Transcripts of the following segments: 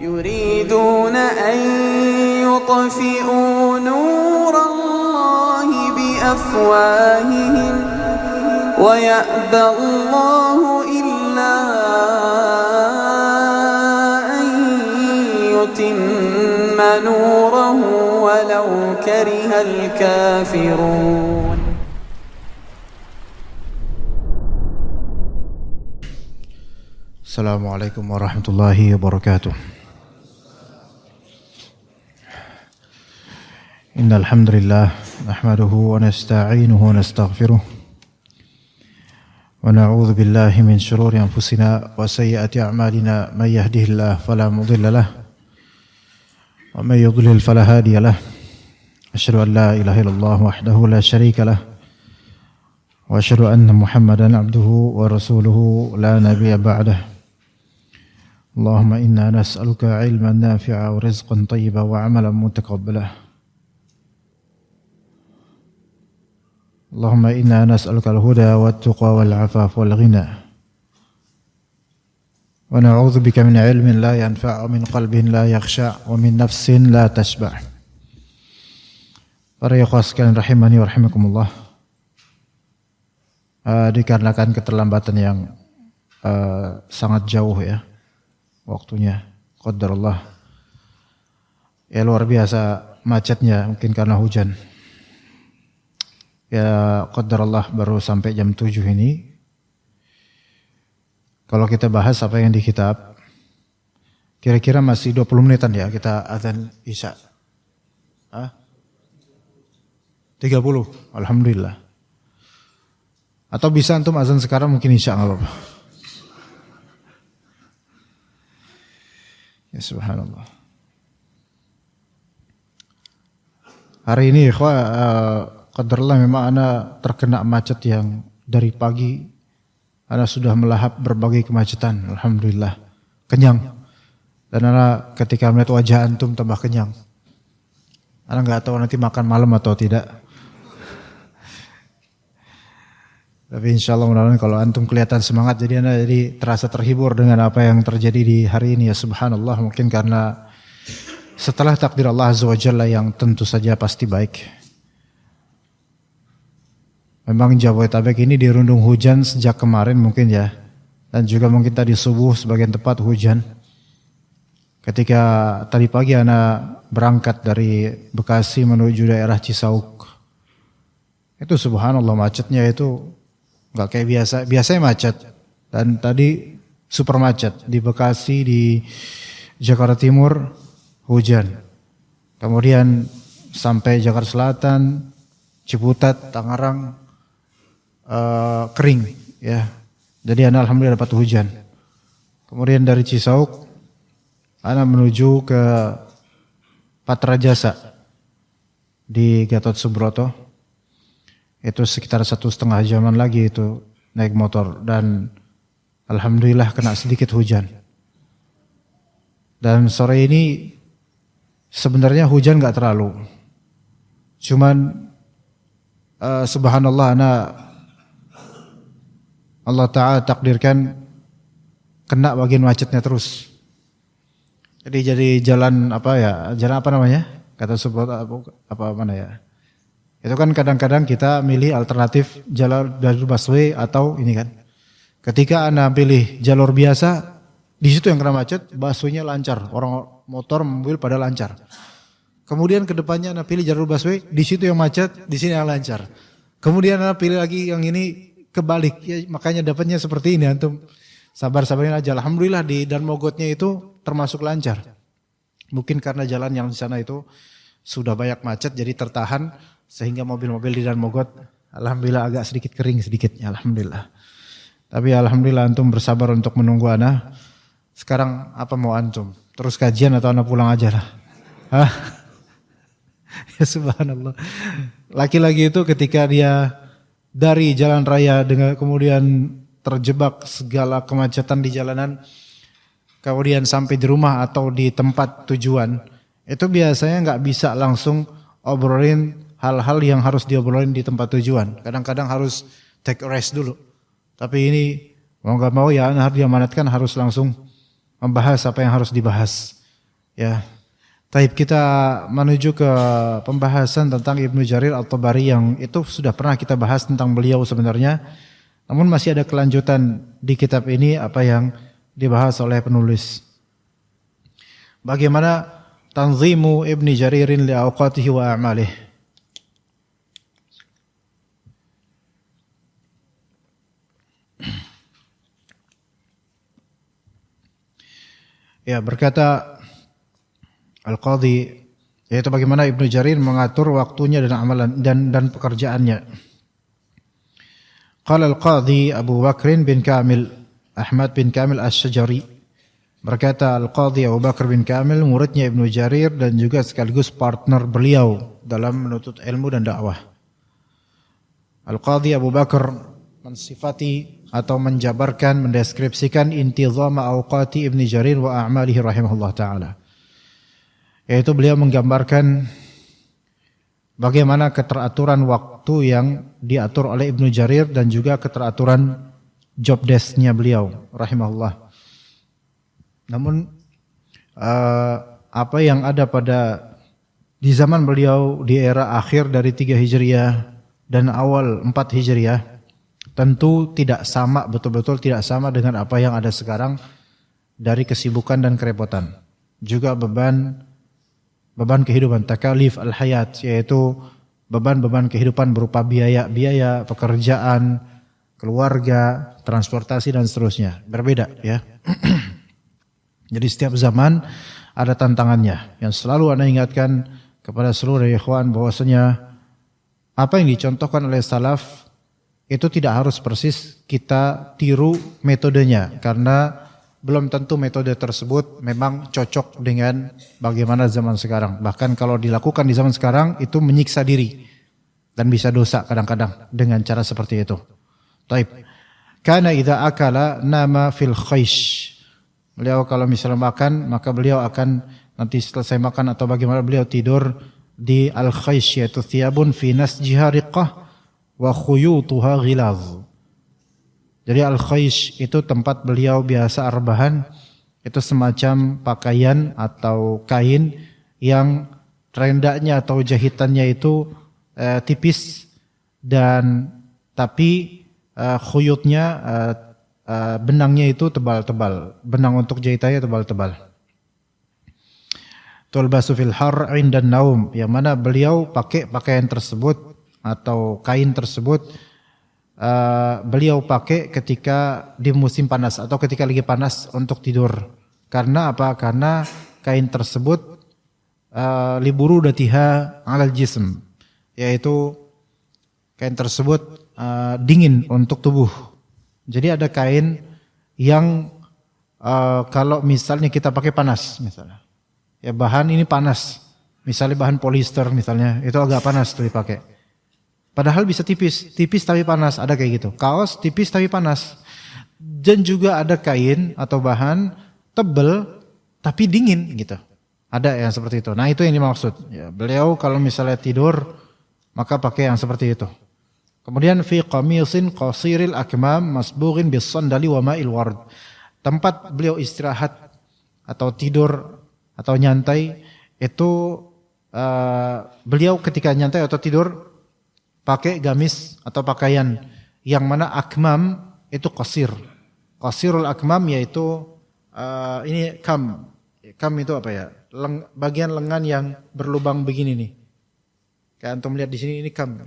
يريدون أن يطفئوا نور الله بأفواههم ويأبى الله إلا أن يتم نوره ولو كره الكافرون. Assalamualaikum warahmatullahi wabarakatuh. Innal hamdalillah nahmaduhu wa nasta'inuhu wa nastaghfiruh wa na'udzu billahi min shururi anfusina wa sayyiati a'malina may yahdihillahu fala mudilla lahu wa may yudlil fala hadiya lahu. Asyhadu an la ilaha illallah wahdahu la syarika lahu wa asyhadu anna Muhammadan abduhu wa rasuluhu la nabiyya ba'dahu. Allahumma inna nas'aluka ilman nafi'a wa rizqan tayyiban wa amalan mutaqabbala. Allahumma inna nas'aluka al-huda wat-tuqa wal-'afafa wal-ghina. Wa na'udzu bika min ilmin la yanfa' wa min qalbin la yakhsha' wa min nafsin la tashba'. Para ikhwah sekalian rahimani wa rahimakumullah. Dikarenakan keterlambatan yang sangat jauh ya waktunya, qadarullah. Ya luar biasa macetnya, mungkin karena hujan. Ya qadarullah baru sampai jam 7 ini. Kalau kita bahas apa yang di kitab, kira-kira masih 20 menitan ya kita azan Isya. 30, alhamdulillah. Atau bisa antum azan sekarang mungkin Isya enggak apa-apa. Ya subhanallah. Hari ini qadarullah memang ana terkena macet yang dari pagi ana sudah melahap berbagai kemacetan. Alhamdulillah. Kenyang. Dan ana ketika melihat wajah antum tambah kenyang. Ana enggak tahu nanti makan malam atau tidak. Tapi insyaallah mudah-mudahan kalau antum kelihatan semangat jadi anda jadi terasa terhibur dengan apa yang terjadi di hari ini ya subhanallah. Mungkin karena setelah takdir Allah Azza wa Jalla yang tentu saja pasti baik. Memang Jabodetabek ini dirundung hujan sejak kemarin mungkin ya. Dan juga mungkin tadi subuh sebagian tepat hujan. Ketika tadi pagi ana berangkat dari Bekasi menuju daerah Cisauk. Itu subhanallah macetnya itu nggak kayak biasanya macet. Dan tadi super macet di Bekasi, di Jakarta Timur hujan. Kemudian sampai Jakarta Selatan, Ciputat, Tangerang kering ya. Jadi ana alhamdulillah dapat hujan. Kemudian dari Cisauk ana menuju ke Patra Jasa di Gatot Subroto. Itu sekitar 1,5 jaman lagi itu naik motor dan alhamdulillah kena sedikit hujan. Dan sore ini sebenarnya hujan gak terlalu. Cuman subhanallah Allah Ta'ala takdirkan kena bagian macetnya terus. Jadi jalan jalan apa namanya? Kata sebut apa mana ya? Itu kan kadang-kadang kita milih alternatif jalur busway atau ini kan. Ketika Anda pilih jalur biasa, di situ yang kena macet, busway-nya lancar. Orang motor, mobil pada lancar. Kemudian ke depannya Anda pilih jalur busway, di situ yang macet, di sini yang lancar. Kemudian Anda pilih lagi yang ini kebalik. Ya, makanya dapatnya seperti ini antum. Sabar-sabarin aja. Alhamdulillah di Danmogotnya itu termasuk lancar. Mungkin karena jalan yang di sana itu sudah banyak macet jadi tertahan. Sehingga mobil-mobil di Danmogot alhamdulillah agak sedikit kering sedikitnya alhamdulillah. Tapi alhamdulillah antum bersabar untuk menunggu ana. Sekarang apa mau antum? Terus kajian atau ana pulang aja lah? Hah? Ya subhanallah. Laki-laki itu ketika dia dari jalan raya dengan kemudian terjebak segala kemacetan di jalanan, kemudian sampai di rumah atau di tempat tujuan, itu biasanya nggak bisa langsung obrolin hal-hal yang harus diobrolin di tempat tujuan. Kadang-kadang harus take rest dulu. Tapi ini mau nggak mau ya harus diamanatkan harus langsung membahas apa yang harus dibahas. Ya. Taib, kita menuju ke pembahasan tentang Ibnu Jarir At-Tabari yang itu sudah pernah kita bahas tentang beliau sebenarnya. Namun masih ada kelanjutan di kitab ini apa yang dibahas oleh penulis. Bagaimana tanzimu Ibnu Jaririn li awqatihi wa a'malih. Ya, berkata Al-Qadhi, yaitu bagaimana Ibnu Jarir mengatur waktunya dan amalan dan pekerjaannya. Qala Al-Qadhi Abu Bakr bin Kamil Ahmad bin Kamil Asy-Syajari, berkata Al-Qadhi Abu Bakr bin Kamil, muridnya Ibnu Jarir dan juga sekaligus partner beliau dalam menuntut ilmu dan dakwah. Al-Qadhi Abu Bakr mensifati atau menjabarkan, mendeskripsikan intizama awqati Ibnu Jarir wa a'malihi rahimahullah ta'ala. Yaitu beliau menggambarkan bagaimana keteraturan waktu yang diatur oleh Ibnu Jarir dan juga keteraturan job desk-nya beliau rahimahullah. Namun apa yang ada di zaman beliau di era akhir dari 3 Hijriah dan awal 4 Hijriah tentu tidak sama, betul-betul tidak sama dengan apa yang ada sekarang dari kesibukan dan kerepotan. Juga beban kehidupan, takalif al-hayat, yaitu beban-beban kehidupan berupa biaya pekerjaan, keluarga, transportasi dan seterusnya. Berbeda ya. Jadi setiap zaman ada tantangannya. Yang selalu Anda ingatkan kepada seluruh ikhwan bahwasanya apa yang dicontohkan oleh salaf itu tidak harus persis kita tiru metodenya, karena belum tentu metode tersebut memang cocok dengan bagaimana zaman sekarang. Bahkan kalau dilakukan di zaman sekarang itu menyiksa diri dan bisa dosa kadang-kadang dengan cara seperti itu. Taib. Kana idza akala nama fil khaysh. Beliau kalau misalnya makan, maka beliau akan nanti selesai makan atau bagaimana beliau tidur di al-khaysh, yaitu thiyabun fi nasjiha riqqah wa khuyutuha ghilaz. Jadi al-khaysh itu tempat beliau biasa rebahan, itu semacam pakaian atau kain yang rendaknya atau jahitannya itu tipis dan tapi khuyutnya benangnya itu tebal-tebal, benang untuk jahitannya tebal-tebal. Tulbasu fil har 'inda naum, yang mana beliau pakai pakaian tersebut atau kain tersebut beliau pakai ketika di musim panas atau ketika lagi panas untuk tidur. Karena apa? Karena kain tersebut liburudatiha 'alal jism, yaitu kain tersebut dingin untuk tubuh. Jadi ada kain yang kalau misalnya kita pakai panas misalnya. Ya bahan ini panas. Misalnya bahan polister misalnya, itu agak panas tuh dipakai. Padahal bisa tipis tapi panas, ada kayak gitu. Kaos tipis tapi panas. Dan juga ada kain atau bahan tebal tapi dingin gitu. Ada yang seperti itu. Nah, itu yang dimaksud. Ya, beliau kalau misalnya tidur maka pakai yang seperti itu. Kemudian fi qamisin qasiril akmam masbughin bis sandali wa ma'il ward. Tempat beliau istirahat atau tidur atau nyantai itu beliau ketika nyantai atau tidur pakai gamis atau pakaian yang mana akmam itu qasir. Qasirul akmam yaitu ini kam. Kam itu apa ya? Bagian lengan yang berlubang begini nih. Kayak antum lihat di sini ini kam.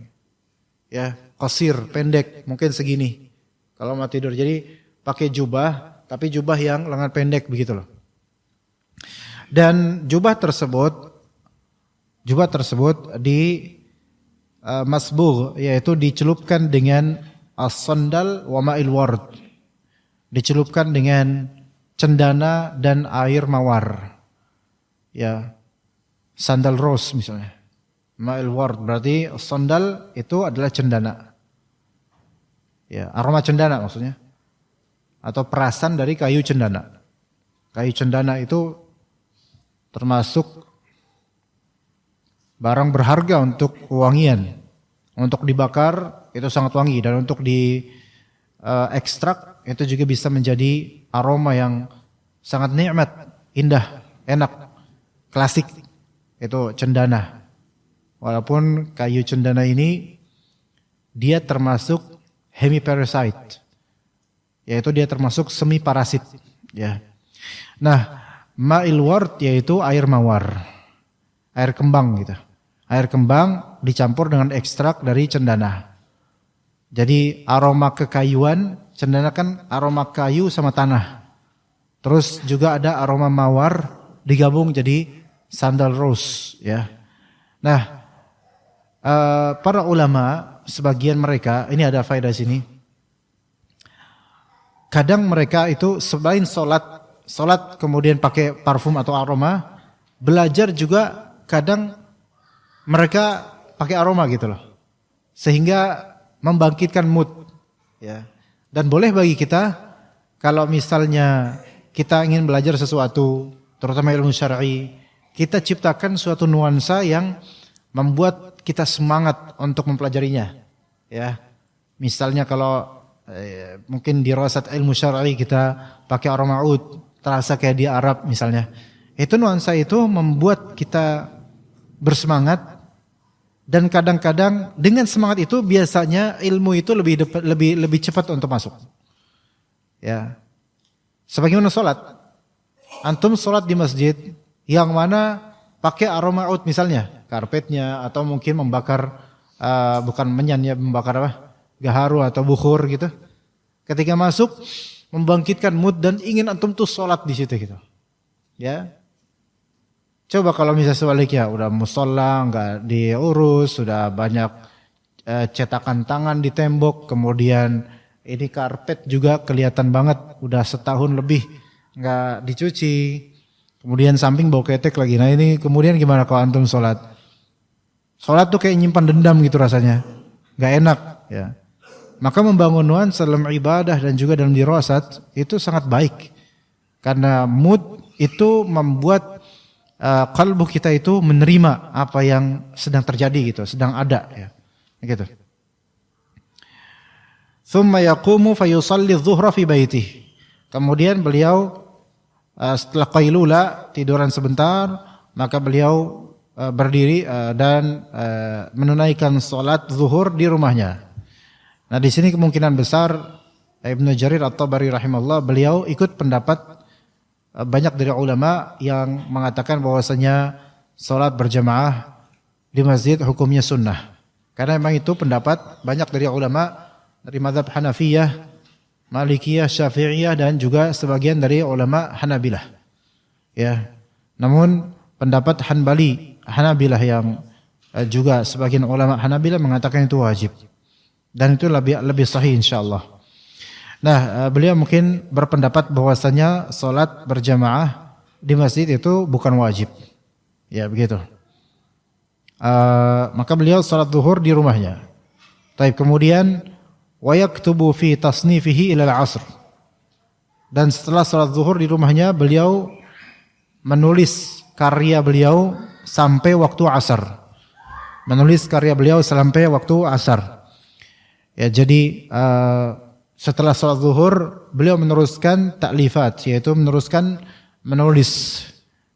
Ya, qasir, pendek, mungkin segini. Kalau mau tidur. Jadi pakai jubah, tapi jubah yang lengan pendek begitu loh. Dan jubah tersebut di masbugh, yaitu dicelupkan dengan as-sandal wa ma'il ward. Dicelupkan dengan cendana dan air mawar. Ya. Sandal rose misalnya. Ma'il ward berarti sandal itu adalah cendana. Ya, aroma cendana maksudnya. Atau perasan dari kayu cendana. Kayu cendana itu termasuk barang berharga untuk wangian. Untuk dibakar itu sangat wangi, dan untuk di ekstrak itu juga bisa menjadi aroma yang sangat nikmat, indah, enak. klasik, itu cendana. Walaupun kayu cendana ini dia termasuk hemiparasite, yaitu dia termasuk semi parasit, ya. Nah, ma'il ward yaitu air mawar, air kembang gitu. Air kembang dicampur dengan ekstrak dari cendana. Jadi aroma kekayuan, cendana kan aroma kayu sama tanah. Terus juga ada aroma mawar digabung jadi sandal rose, ya. Nah, para ulama sebagian mereka, ini ada faedah sini. Kadang mereka itu selain salat kemudian pakai parfum atau aroma, belajar juga kadang mereka pakai aroma gitu loh. Sehingga membangkitkan mood, ya. Dan boleh bagi kita kalau misalnya kita ingin belajar sesuatu, terutama ilmu syar'i, kita ciptakan suatu nuansa yang membuat kita semangat untuk mempelajarinya, ya. Misalnya kalau mungkin di dirasat ilmu syar'i kita pakai aroma oud, terasa kayak di Arab misalnya. Itu nuansa itu membuat kita bersemangat, dan kadang-kadang dengan semangat itu biasanya ilmu itu lebih cepat untuk masuk. Ya. Sebagaimana salat. Antum salat di masjid yang mana pakai aroma oud misalnya, karpetnya atau mungkin membakar bukan menyan ya, membakar apa? Gaharu atau bukhur gitu. Ketika masuk membangkitkan mood dan ingin antum tuh salat di situ gitu. Ya. Coba kalau misalnya sebaliknya udah musola enggak diurus, sudah banyak cetakan tangan di tembok, kemudian ini karpet juga kelihatan banget udah setahun lebih enggak dicuci. Kemudian samping bau ketek lagi. Nah ini kemudian gimana kalau antum sholat? Sholat tuh kayak nyimpan dendam gitu rasanya. Enggak enak, ya. Maka membangun nuansa dalam ibadah dan juga dalam dirasat itu sangat baik. Karena mood itu membuat kalbu kita itu menerima apa yang sedang terjadi gitu, sedang ada, ya. Gitu. Thumma yaqumu fayusalli adh-dhuhra fi baitihi. Kemudian beliau setelah qailula, tiduran sebentar, maka beliau berdiri dan menunaikan salat zuhur di rumahnya. Nah, di sini kemungkinan besar Ibnu Jarir At-Tabari rahimahullah beliau ikut pendapat banyak dari ulama yang mengatakan bahwasanya salat berjamaah di masjid hukumnya sunnah. Karena memang itu pendapat banyak dari ulama dari mazhab Hanafiyah, Malikiyah, Syafi'iyah dan juga sebagian dari ulama Hanabilah. Ya. Namun pendapat Hanabilah yang juga sebagian ulama Hanabilah mengatakan itu wajib. Dan itu lebih sahih insyaallah. Nah, beliau mungkin berpendapat bahwasanya salat berjamaah di masjid itu bukan wajib. Ya, begitu. Maka beliau salat zuhur di rumahnya. Taib, kemudian wa yaktubu fi tasnifihi ila al-'asr. Dan setelah salat zuhur di rumahnya beliau menulis karya beliau sampai waktu asar. Menulis karya beliau sampai waktu asar. Ya, jadi setelah salat zuhur beliau meneruskan taklifat, yaitu menulis.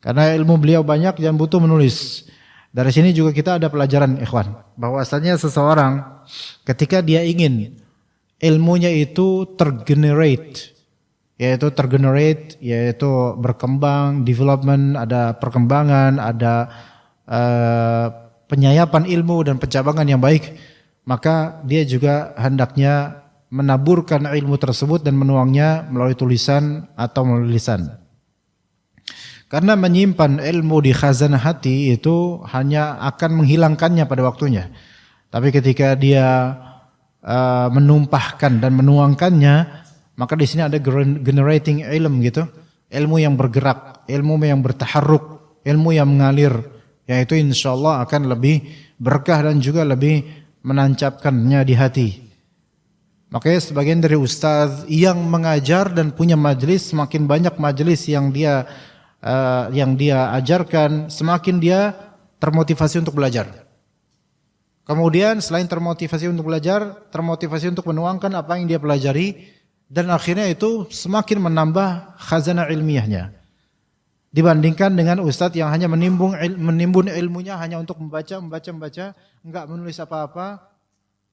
Karena ilmu beliau banyak dan butuh menulis. Dari sini juga kita ada pelajaran ikhwan, bahwasanya seseorang ketika dia ingin ilmunya itu tergenerate, yaitu berkembang, development, ada perkembangan, ada penyayapan ilmu dan pencabangan yang baik, maka dia juga hendaknya menaburkan ilmu tersebut dan menuangnya melalui tulisan atau melalui lisan. Karena menyimpan ilmu di khazanah hati itu hanya akan menghilangkannya pada waktunya. Tapi ketika dia menumpahkan dan menuangkannya, maka di sini ada generating ilm gitu, ilmu yang bergerak, ilmu yang bertaharruk, ilmu yang mengalir, yaitu insyaallah akan lebih berkah dan juga lebih menancapkannya di hati. Makanya sebagian dari ustaz yang mengajar dan punya majelis, semakin banyak majelis yang dia ajarkan, semakin dia termotivasi untuk belajar. Kemudian selain termotivasi untuk belajar, termotivasi untuk menuangkan apa yang dia pelajari, dan akhirnya itu semakin menambah khazanah ilmiahnya. dibandingkan dengan ustadz yang hanya menimbun ilmunya hanya untuk membaca, enggak menulis apa-apa,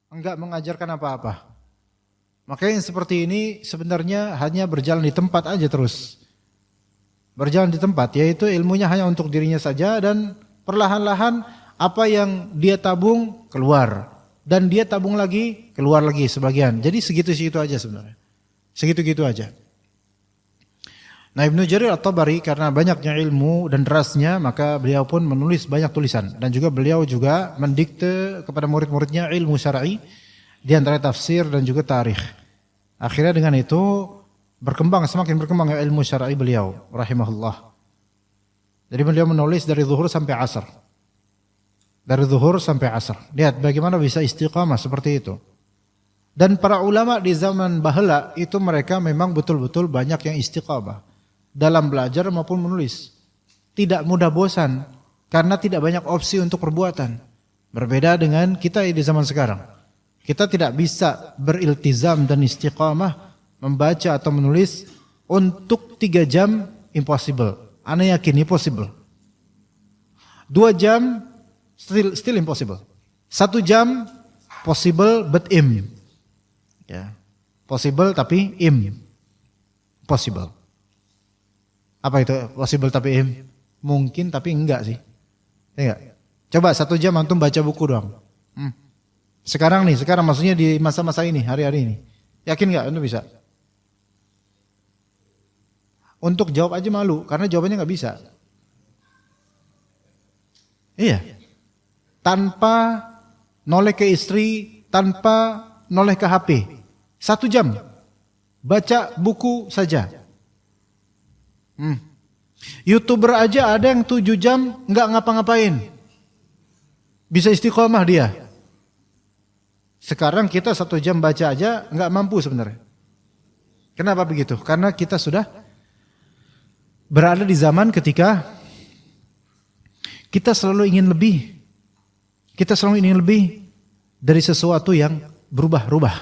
enggak mengajarkan apa-apa. Makanya yang seperti ini sebenarnya hanya berjalan di tempat aja terus. Berjalan di tempat, yaitu ilmunya hanya untuk dirinya saja dan perlahan-lahan apa yang dia tabung keluar. Dan dia tabung lagi, keluar lagi sebagian. Jadi segitu-segitu aja sebenarnya. Segitu-gitu aja. Nah, Ibnu Jarir At-Tabari karena banyaknya ilmu dan derasnya, maka beliau pun menulis banyak tulisan dan juga beliau juga mendikte kepada murid-muridnya ilmu syar'i di antara tafsir dan juga tarikh. Akhirnya dengan itu semakin berkembang ilmu syar'i beliau rahimahullah. Jadi beliau menulis dari zuhur sampai asar. Dari zuhur sampai asar. Lihat bagaimana bisa istiqamah seperti itu. Dan para ulama di zaman bahla itu mereka memang betul-betul banyak yang istiqamah dalam belajar maupun menulis. Tidak mudah bosan karena tidak banyak opsi untuk perbuatan. Berbeda dengan kita di zaman sekarang. Kita tidak bisa beriltizam dan istiqamah membaca atau menulis untuk 3 jam impossible. Ana yakin impossible. 2 jam still impossible. 1 jam possible but ya. Possible tapi possible. Apa itu possible tapi mungkin tapi enggak sih. Enggak. Coba 1 jam antum baca buku doang. Sekarang maksudnya di masa-masa ini, hari-hari ini. Yakin enggak antum bisa? Untuk jawab aja malu karena jawabannya enggak bisa. Iya. Tanpa noleh ke istri, tanpa noleh ke HP. 1 jam. Baca buku saja. YouTuber aja ada yang 7 jam enggak ngapa-ngapain. Bisa istiqomah dia. Sekarang kita 1 jam baca aja enggak mampu sebenarnya. Kenapa begitu? Karena kita sudah berada di zaman ketika kita selalu ingin lebih. Kita selalu ingin lebih dari sesuatu yang berubah-ubah.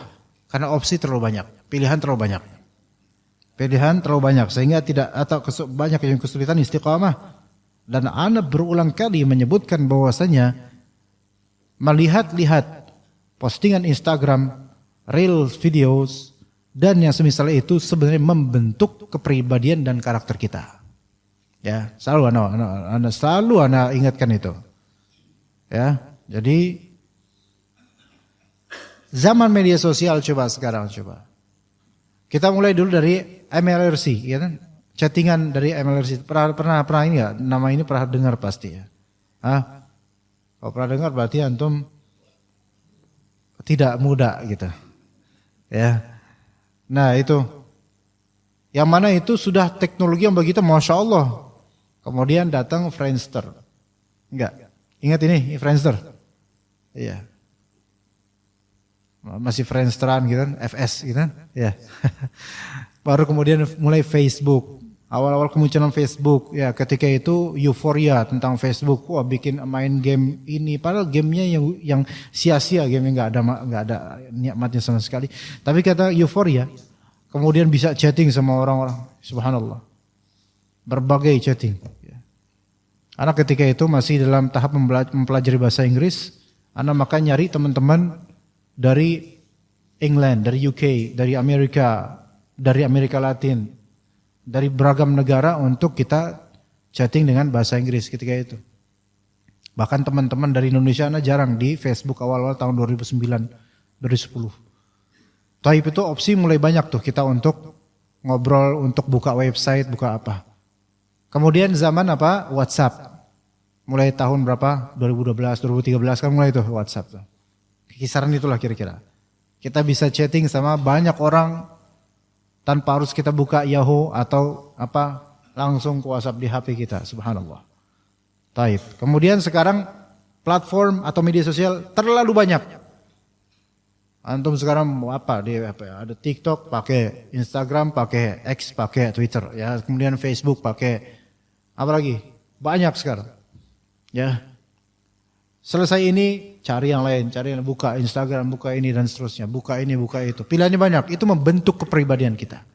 Karena opsi terlalu banyak, pilihan terlalu banyak. Sehingga banyak yang kesulitan istiqamah. Dan ana berulang kali menyebutkan bahwasanya melihat-lihat postingan Instagram, reels, videos dan yang semisal itu sebenarnya membentuk kepribadian dan karakter kita. Ya, selalu ana ingatkan itu. Ya, jadi zaman media sosial coba. Kita mulai dulu dari MLRC, ya kan? Chattingan dari MLRC. Pernah ini enggak? Nama ini pernah dengar pasti ya. Kalau pernah dengar berarti antum tidak muda gitu. Ya. Nah, itu. Yang mana itu sudah teknologi yang begitu Masya Allah. Kemudian datang Friendster. Enggak. Ingat ini Friendster? Iya. Masih Friendsteran gitu kan, FS gitu kan. Ya. Baru kemudian mulai Facebook. Awal-awal kemunculan Facebook, ya ketika itu euforia tentang Facebook. Wah, bikin main game ini, padahal gamenya yang sia-sia, gamenya nggak ada nikmatnya sama sekali. Tapi kata euforia, kemudian bisa chatting sama orang-orang, subhanallah, berbagai chatting. Anak ketika itu masih dalam tahap mempelajari bahasa Inggris, anak maka nyari teman-teman dari England, dari UK, dari Amerika Latin, dari beragam negara untuk kita chatting dengan bahasa Inggris ketika itu. Bahkan teman-teman dari Indonesia jarang di Facebook awal-awal tahun 2009, 2010. Taib itu opsi mulai banyak tuh kita untuk ngobrol, untuk buka website, buka apa. Kemudian zaman apa? WhatsApp. Mulai tahun berapa? 2012, 2013 kan mulai tuh WhatsApp tuh. Kisaran itulah kira-kira. Kita bisa chatting sama banyak orang tanpa harus kita buka Yahoo atau apa, langsung ke WhatsApp di HP kita, subhanallah. Taib. Kemudian sekarang platform atau media sosial terlalu banyak. Antum sekarang mau apa? Ada TikTok, pakai Instagram, pakai X, pakai Twitter, ya. Kemudian Facebook, pakai apa lagi? Banyak sekarang. Ya. Selesai ini cari yang lain, buka Instagram, buka ini dan seterusnya, buka ini, buka itu. Pilihannya banyak, itu membentuk kepribadian kita.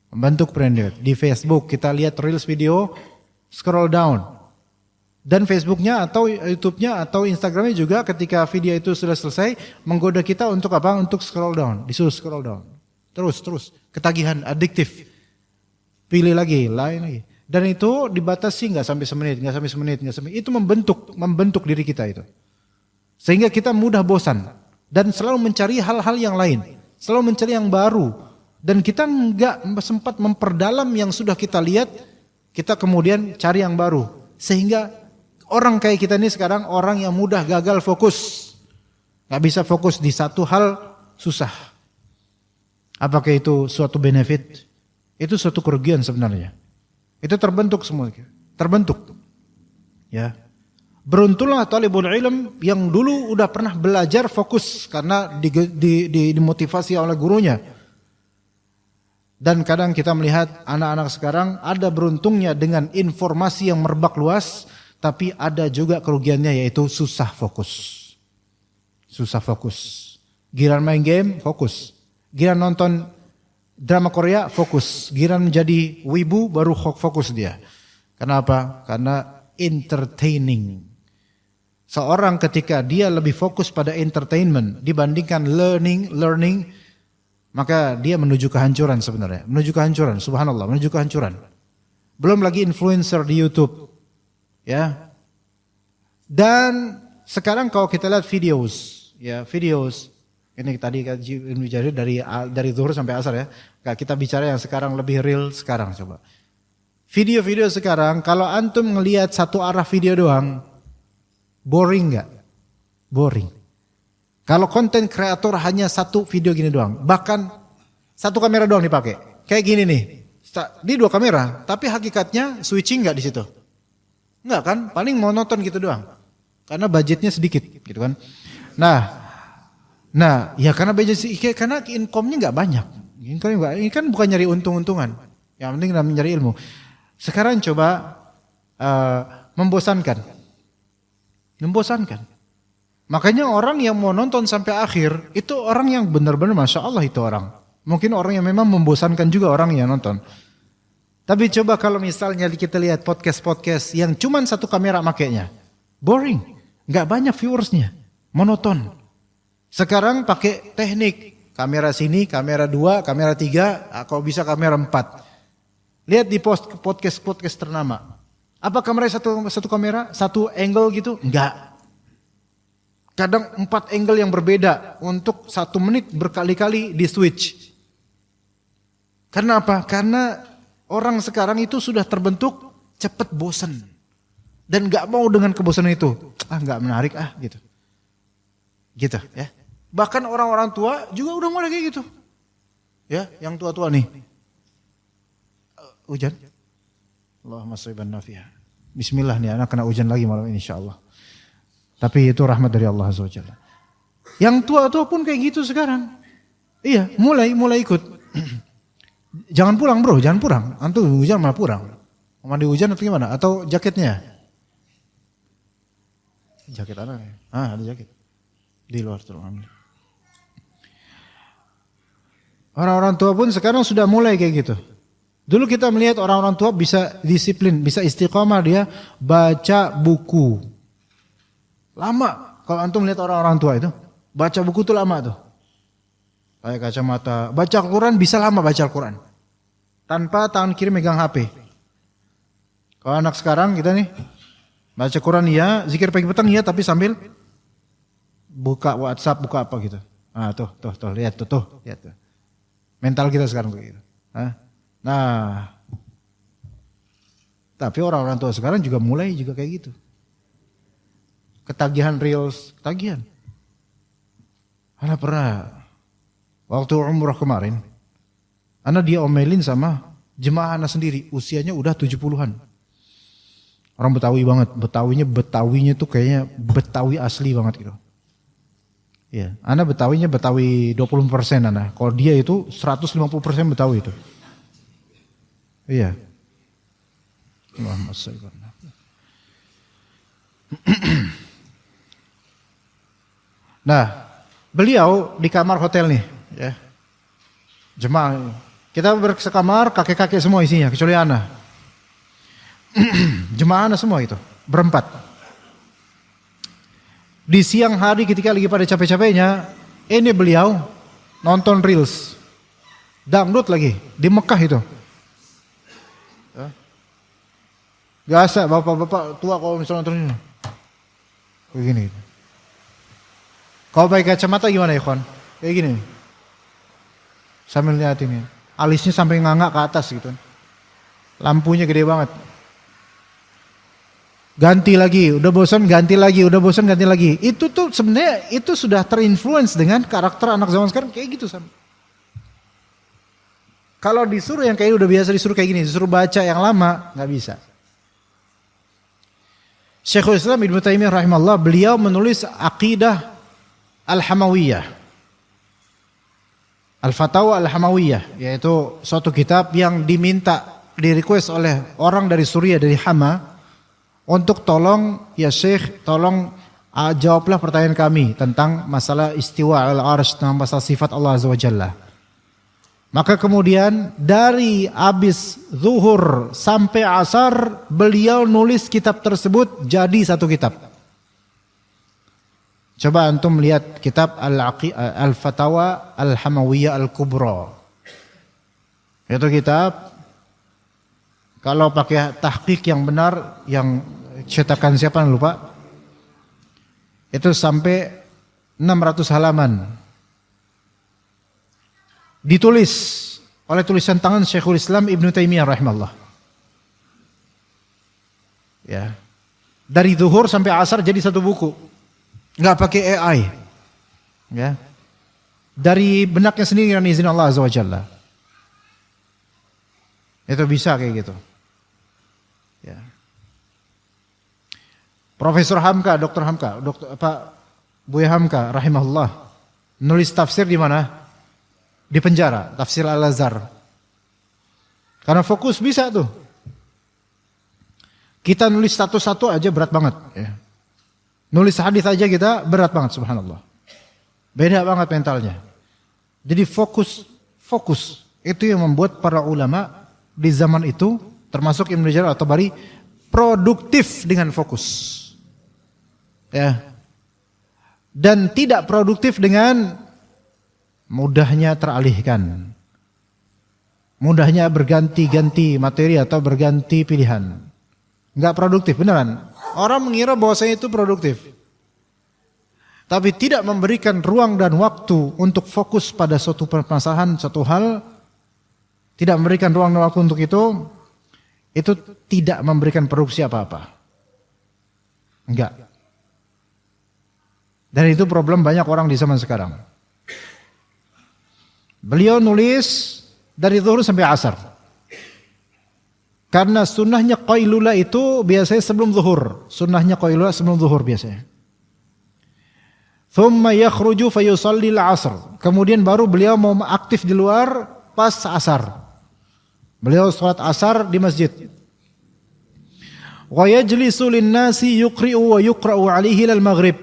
Membentuk brand. Di Facebook kita lihat reels video, scroll down. Dan Facebooknya atau YouTube-nya atau Instagramnya juga ketika video itu sudah selesai menggoda kita untuk apa? Untuk scroll down, disuruh scroll down. Terus ketagihan, adiktif. Pilih lagi, lain lagi. Dan itu dibatasi nggak sampai semenit. Itu membentuk diri kita itu. Sehingga kita mudah bosan dan selalu mencari hal-hal yang lain, selalu mencari yang baru. Dan kita nggak sempat memperdalam yang sudah kita lihat, kita kemudian cari yang baru. Sehingga orang kayak kita ini sekarang orang yang mudah gagal fokus. Gak bisa fokus di satu hal, susah. Apakah itu suatu benefit? Itu suatu kerugian sebenarnya. Itu terbentuk semua. Terbentuk. Ya. Beruntunglah talibul ilm yang dulu udah pernah belajar fokus karena dimotivasi oleh gurunya. Dan kadang kita melihat anak-anak sekarang ada beruntungnya dengan informasi yang merebak luas, tapi ada juga kerugiannya yaitu susah fokus. Susah fokus. Giliran main game, fokus. Giliran nonton drama Korea, fokus. Giliran menjadi wibu, baru fokus dia. Kenapa? Karena entertaining. Seorang ketika dia lebih fokus pada entertainment dibandingkan learning, maka dia menuju kehancuran sebenarnya. Menuju kehancuran, subhanallah, menuju kehancuran. Belum lagi influencer di YouTube. Ya. Dan sekarang kalau kita lihat videos ini tadi kaji dari zuhur sampai asar ya. Kita bicara yang sekarang lebih real sekarang coba. Video-video sekarang kalau antum ngelihat satu arah video doang, boring enggak? Boring. Kalau konten kreator hanya satu video gini doang, bahkan satu kamera doang dipakai. Kayak gini nih. Di dua kamera, tapi hakikatnya switching enggak di situ? Enggak kan? Paling monoton gitu doang. Karena budgetnya sedikit gitu kan. Nah, ya karena income-nya enggak banyak. Ini kan bukan nyari untung-untungan. Yang penting nyari ilmu. Sekarang coba membosankan. Makanya orang yang mau nonton sampai akhir itu orang yang benar-benar Masya Allah itu orang. Mungkin orang yang memang membosankan juga orang yang nonton. Tapi coba kalau misalnya kita lihat podcast yang cuman satu kamera makainya. Boring. Gak banyak viewersnya. Monoton. Sekarang pakai teknik. Kamera sini, kamera 2, kamera 3, kalau bisa kamera 4. Lihat di podcast ternama. Apa kamera satu kamera? Satu angle gitu? Enggak. Kadang 4 angle yang berbeda. Untuk 1 menit berkali-kali di switch. Karena apa? Karena orang sekarang itu sudah terbentuk cepat bosan. Dan gak mau dengan kebosanan itu. Gak menarik gitu. Gitu ya. Bahkan orang-orang tua juga udah mulai kayak gitu. Ya, yang tua-tua nih. Hujan. Allahumma sholli nafiha. Bismillah nih anak kena hujan lagi malam ini insyaallah. Tapi itu rahmat dari Allah Azza wa Jalla. Yang tua-tua pun kayak gitu sekarang. Iya, mulai ikut. Jangan pulang bro, jangan pulang. Antum hujan malah pulang. Mandi hujan atau gimana? Atau jaketnya? Jaket anak ya? Ada jaket. Di luar tuh. Orang-orang tua pun sekarang sudah mulai kayak gitu. Dulu kita melihat orang-orang tua bisa disiplin, bisa istiqomah dia baca buku. Lama kalau antum lihat orang-orang tua itu. Baca buku itu lama tuh. Kayak kacamata. Baca Al-Quran bisa lama baca Al-Quran. Tanpa tangan kiri megang HP. Kalau anak sekarang kita nih. Baca Quran iya, zikir pagi petang iya tapi sambil buka WhatsApp, buka apa gitu. Tuh, lihat tuh. Mental kita sekarang begitu. Nah, tapi orang-orang tua sekarang juga mulai juga kayak gitu. Ketagihan reels, ketagihan. Ana pernah waktu umrah kemarin, ana dia omelin sama jemaah ana sendiri, usianya udah 70-an. Orang Betawi banget, Betawinya tuh kayaknya Betawi asli banget gitu. Iya, ana Betawinya Betawi 20% ana. Kalau dia itu 150% Betawi itu. Iya. Nah, beliau di kamar hotel nih, ya. Jemaah Kita bersekamar, kakek-kakek semua isinya, kecuali ana. Jemaah ana semua itu, berempat. Di siang hari ketika lagi pada capek-capeknya, ini beliau nonton reels. Dangdut lagi, di Mekah itu. Biasa bapak-bapak tua kalau misalnya nonton ini. Begini. Kalau pakai kacamata gimana ya, Kon? Kayak gini. Sambil lihat ini. Alisnya sampai ngangak ke atas gitu. Lampunya gede banget. Ganti lagi, udah bosan ganti lagi, udah bosan ganti lagi. Itu tuh sebenarnya itu sudah terinfluence dengan karakter anak zaman sekarang kayak gitu sama. Kalau disuruh yang kayak udah biasa disuruh kayak gini, disuruh baca yang lama nggak bisa. Syekhul Islam Ibnu Taimiyah rahimahullah beliau menulis Aqidah Al-Hamawiyah. Al-Fatawa Al-Hamawiyah, yaitu suatu kitab yang diminta, di-request oleh orang dari Suriah, dari Hama, untuk tolong, ya Syekh, tolong jawablah pertanyaan kami tentang masalah istiwa al-arsy, tentang masalah sifat Allah Azza wa Jalla. Maka kemudian dari habis zuhur sampai asar, beliau nulis kitab tersebut jadi satu kitab. Coba antum lihat kitab Al-Fatawa Al-Hamawiyah Al-Kubra. Itu kitab, kalau pakai tahqiq yang benar, yang cetakan siapa lupa, itu sampai 600 halaman. Ditulis oleh tulisan tangan Syekhul Islam Ibnu Taimiyah rahimahullah. Ya. Dari zuhur sampai asar jadi satu buku. Enggak pakai AI. Ya. Dari benaknya sendiri dengan izin Allah Azza wa Jalla. Itu bisa kayak gitu. Ya. Profesor Hamka, Dr. Hamka, Buya Hamka rahimahullah nulis tafsir di mana? Di penjara, tafsir Al-Azhar. Karena fokus bisa tuh. Kita nulis satu-satu aja berat banget. Ya. Nulis hadis aja kita berat banget, subhanallah. Beda banget mentalnya. Jadi fokus. Itu yang membuat para ulama di zaman itu, termasuk Ibnu Jarir at-Tabari, produktif dengan fokus. Ya. Dan tidak produktif dengan mudahnya teralihkan. Mudahnya berganti-ganti materi atau berganti pilihan. Enggak produktif, beneran. Orang mengira bahwasanya itu produktif. Tapi tidak memberikan ruang dan waktu untuk fokus pada suatu permasalahan, suatu hal, tidak memberikan ruang dan waktu untuk itu tidak memberikan produksi apa-apa. Enggak. Dan itu problem banyak orang di zaman sekarang. Beliau nulis dari zuhur sampai asar. Karena sunnahnya qailulah itu biasanya sebelum zuhur. Sunnahnya qailulah sebelum zuhur biasanya. Thumma yakhruju fayusalli al-asr. Kemudian baru beliau mau aktif di luar pas asar. Beliau salat asar di masjid. Wa yajlisu lin-nasi yuqri'u wa yuqra'u 'alaihi lal maghrib.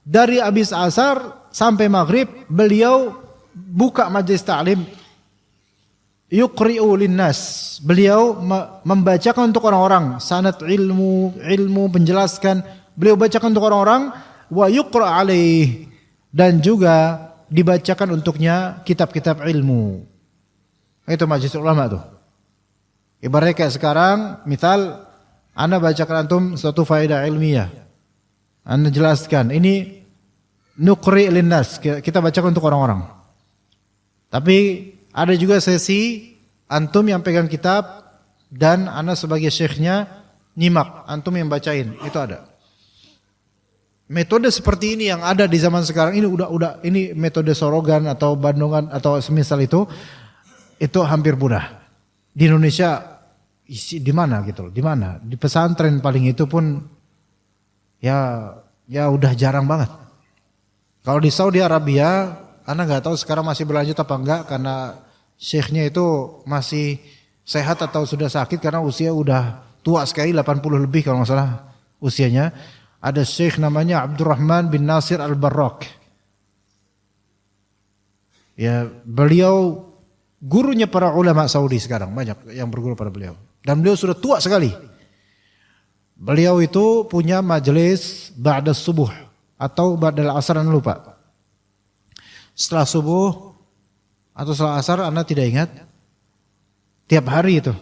Dari habis asar sampai maghrib beliau buka majelis ta'lim. Yuqri'u linnas, beliau membacakan untuk orang-orang sanad ilmu penjelaskan, beliau bacakan untuk orang-orang, wa yuqra' alaih, dan juga dibacakan untuknya kitab-kitab ilmu. Itu majelis ulama tuh. Ibaratnya kayak sekarang, misal ana bacakan antum suatu faedah ilmiah, ana jelaskan, ini nuqri' linnas, kita bacakan untuk orang-orang. Tapi ada juga sesi antum yang pegang kitab dan ana sebagai syekhnya nyimak, antum yang bacain, itu ada. Metode seperti ini yang ada di zaman sekarang ini udah ini metode Sorogan atau Bandungan atau semisal itu hampir punah. Di Indonesia di mana gitu, di mana? Di pesantren paling itu pun ya udah jarang banget. Kalau di Saudi Arabia, ana nggak tahu sekarang masih berlanjut apa enggak karena syekhnya itu masih sehat atau sudah sakit karena usia udah tua sekali, 80 lebih kalau nggak salah usianya. Ada syekh namanya Abdurrahman bin Nasir Al-Barrak. Ya, beliau gurunya para ulama Saudi sekarang, banyak yang berguru pada beliau. Dan beliau sudah tua sekali. Beliau itu punya majelis ba'da subuh atau ba'da asar, anda lupa. Setelah subuh atau setelah asar, anda tidak ingat. Tiap hari itu